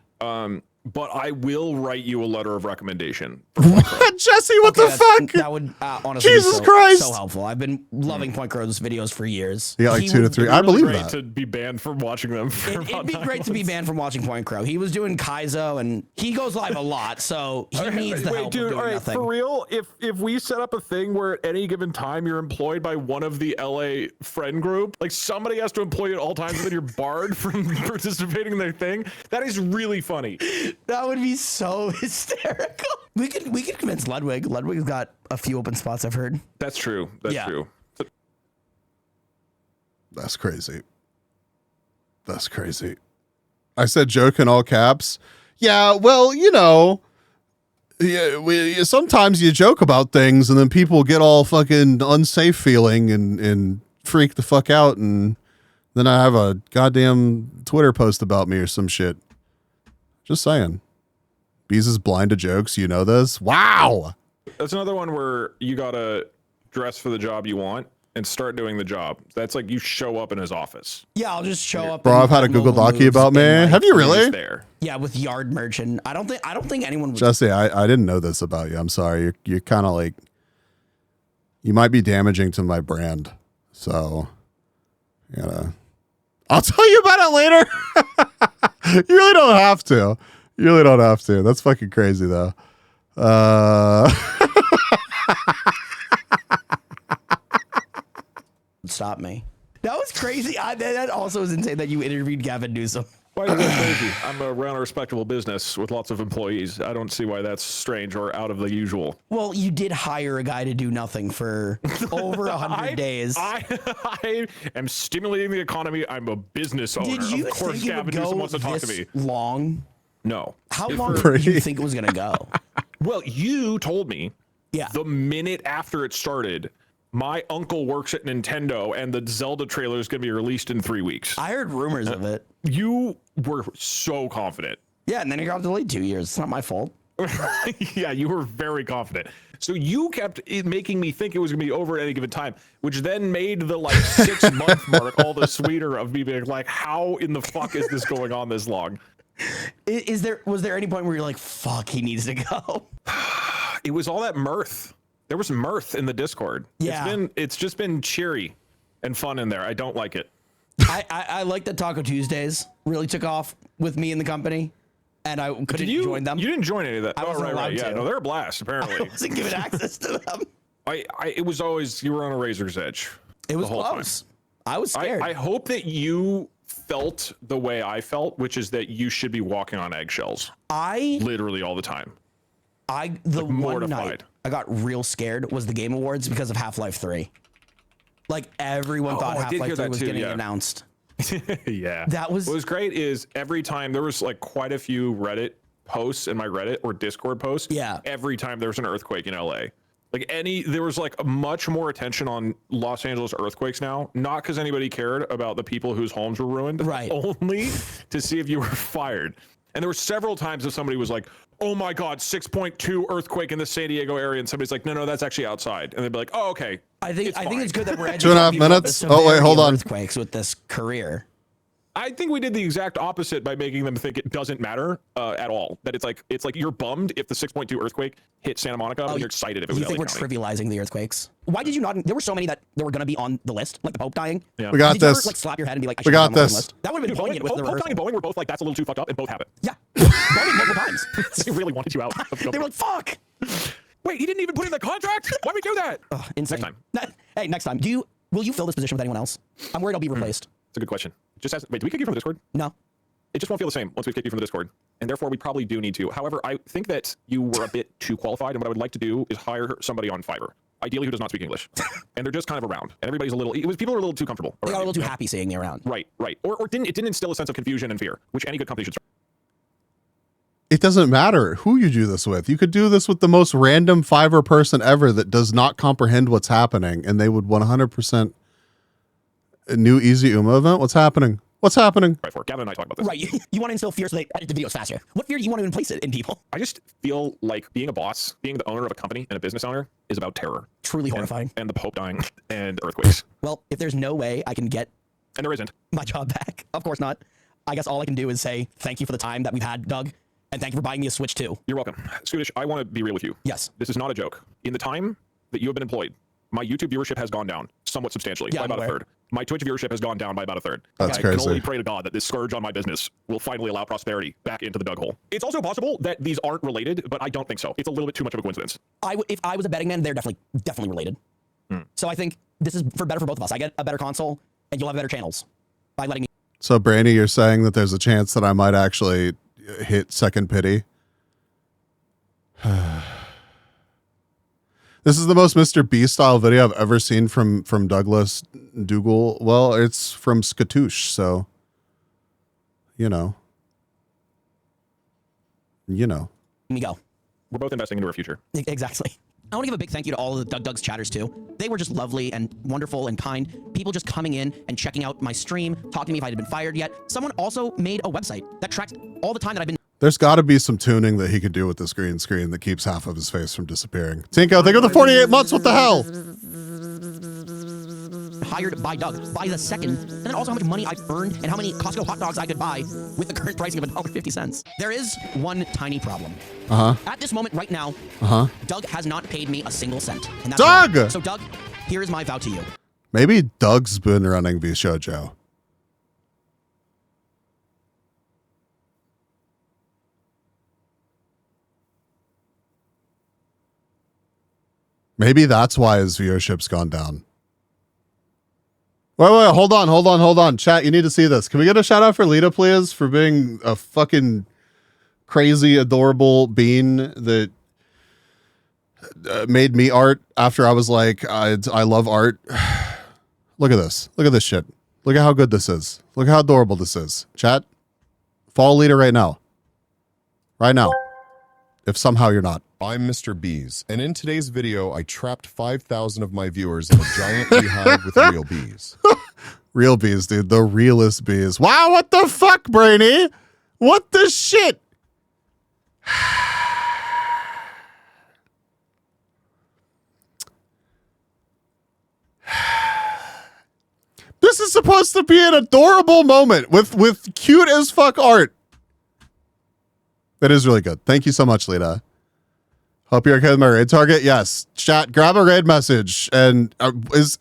But I will write you a letter of recommendation. What, Jesse? What the fuck? That would honestly Jesus be Christ. so helpful. I've been loving Point Crow's videos for years. Yeah, like 2 to 3. I believe that. To be banned from watching them. It'd be great to be banned from watching Point Crow. He was doing Kaizo, and he goes live a lot, so he needs the help. Dude, of doing nothing. For real, if we set up a thing where at any given time you're employed by one of the LA friend group, like somebody has to employ you at all times, and then you're barred from participating in their thing, that is really funny. That would be so hysterical. We could convince Ludwig. Ludwig's got a few open spots, I've heard. That's true. That's true. That's crazy. That's crazy. I said joke in all caps. Yeah, well, you know, sometimes you joke about things and then people get all fucking unsafe feeling and freak the fuck out, and then I have a goddamn Twitter post about me or some shit. Just saying. Bees is blind to jokes. You know this? Wow. That's another one where you gotta dress for the job you want and start doing the job. That's like you show up in his office. Yeah, I'll just show up. Bro, I've had a Google Docu about me. Have you really? There. Yeah, with Yard Merchant. I don't think anyone would. Jesse, I didn't know this about you. I'm sorry. You're kind of like, you might be damaging to my brand. So, I'll tell you about it later. You really don't have to. You really don't have to. That's fucking crazy though. Stop me. That was crazy. That also was insane that you interviewed Gavin Newsom. Why is that crazy? I'm run a respectable business with lots of employees. I don't see why that's strange or out of the usual. Well, you did hire a guy to do nothing for over 100 days. I am stimulating the economy. I'm a business owner. Did you of course, think it would Gavin Newsom go wants to talk to this me. long? No. How long did you think it was gonna go? Well, you told me. Yeah. The minute after it started, my uncle works at Nintendo, and the Zelda trailer is going to be released in 3 weeks. I heard rumors of it. You were so confident. Yeah, and then it got delayed 2 years. It's not my fault. Yeah, you were very confident. So you kept making me think it was going to be over at any given time, which then made the like 6 month mark all the sweeter of me being like, how in the fuck is this going on this long? Was there any point where you're like, fuck, he needs to go? It was all that mirth. There was mirth in the Discord. Yeah. It's just been cheery and fun in there. I don't like it. I like that Taco Tuesdays really took off with me in the company, and I couldn't join them. You didn't join any of that. I wasn't allowed Yeah, to. no, they're a blast, apparently. I wasn't given access to them. It was always, you were on a razor's edge. It was the whole close. time. I was scared. I hope that you felt the way I felt, which is that you should be walking on eggshells. Literally all the time. The like, one mortified. night I got real scared was the Game Awards because of Half-Life 3. Like everyone thought I did Half-Life hear 3 that was too, getting yeah. announced. Yeah. That was what was great is every time there was like quite a few Reddit posts in my Reddit or Discord posts. Yeah. Every time there was an earthquake in LA. There was like much more attention on Los Angeles earthquakes now, not because anybody cared about the people whose homes were ruined, right? Only to see if you were fired. And there were several times that somebody was like, oh my God, 6.2 earthquake in the San Diego area. And somebody's like, no, that's actually outside. And they'd be like, oh, okay. I think it's good that we're 2.5 minutes. Oh, wait, hold on. Earthquakes with this career. I think we did the exact opposite by making them think it doesn't matter at all. That it's like you're bummed if the 6.2 earthquake hit Santa Monica, but you're excited if it was You think LA we're County. trivializing the earthquakes? Why did you not? There were so many that were going to be on the list, like the Pope dying. Yeah. We got did you this. Ever, like slap your head and be like, we got this. List? That would have been poignant with the Pope rehearsal. and Boeing were both like, that's a little too fucked up, and both happened. Yeah, Boeing multiple times. They really wanted you out. They were like, fuck. Wait, he didn't even put in the contract? Why would we do that? Insane. Next time. Hey, next time. Will you fill this position with anyone else? I'm worried I'll be replaced. It's a good question. Wait, do we kick you from the Discord? No. It just won't feel the same once we kick you from the Discord. And therefore, we probably do need to. However, I think that you were a bit too qualified, and what I would like to do is hire somebody on Fiverr. Ideally, who does not speak English. And they're just kind of around. And everybody's people are a little too comfortable. They got a little too happy seeing me around. Right. Or it didn't instill a sense of confusion and fear, which any good company should start. It doesn't matter who you do this with. You could do this with the most random Fiverr person ever that does not comprehend what's happening, and they would 100%. A new Easy Uma event? What's happening? What's happening? Right, for Gavin and I talk about this. Right. You want to instill fear so they edit the videos faster. What fear do you want to place it in people? I just feel like being a boss, being the owner of a company and a business owner is about terror. Truly horrifying. And the Pope dying and earthquakes. Well, if there's no way I can get and there isn't my job back, of course not. I guess all I can do is say thank you for the time that we've had, Doug, and thank you for buying me a Switch too. You're welcome. Scootish, I want to be real with you. Yes. This is not a joke. In the time that you have been employed, my YouTube viewership has gone down somewhat substantially by about a third. My Twitch viewership has gone down by about a third. That's I crazy. can only pray to God that this scourge on my business will finally allow prosperity back into the dug hole. It's also possible that these aren't related, but I don't think so. It's a little bit too much of a coincidence. If I was a betting man, they're definitely related. So I think this is better for both of us. I get a better console, and you'll have better channels by letting me. So, Brandy, you're saying that there's a chance that I might actually hit second pity? This is the most Mr. Beast style video I've ever seen from Douglas. Dougal. Well, it's from Skatoosh, so you know. Let me go. We're both investing into our future. Exactly. I want to give a big thank you to all of the Doug's chatters too. They were just lovely and wonderful and kind. People just coming in and checking out my stream, talking to me if I had been fired yet. Someone also made a website that tracks all the time that I've been There's got to be some tuning that he could do with this green screen that keeps half of his face from disappearing. Tinko, think of the 48 months. What the hell? hired by Doug by the second, and then also how much money I've earned and how many Costco hot dogs I could buy with the current pricing of $1.50. There is one tiny problem. At this moment right now, Doug has not paid me a single cent. And that's Doug! wrong. So Doug, here is my vow to you. Maybe Doug's been running VShojo. Maybe that's why his viewership's gone down. Wait, hold on. Chat, you need to see this. Can we get a shout out for Lita, please, for being a fucking crazy, adorable bean that made me art after I was like, I love art. Look at this. Look at this shit. Look at how good this is. Look how adorable this is. Chat, follow Lita right now. Right now. If somehow you're not. I'm Mr. Bees, and in today's video, I trapped 5,000 of my viewers in a giant beehive with real bees. Real bees, dude. The realest bees. Wow, what the fuck, Brainy? What the shit? This is supposed to be an adorable moment with cute as fuck art. That is really good. Thank you so much, Lita. Hope you're okay with my raid target. Yes. Chat, grab a raid message. And is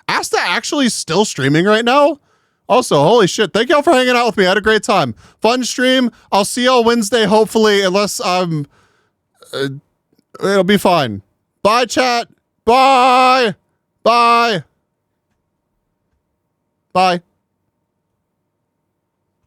Asta actually still streaming right now? Also, holy shit. Thank y'all for hanging out with me. I had a great time. Fun stream. I'll see y'all Wednesday, hopefully, unless I'm... it'll be fine. Bye, chat. Bye. Bye. Bye.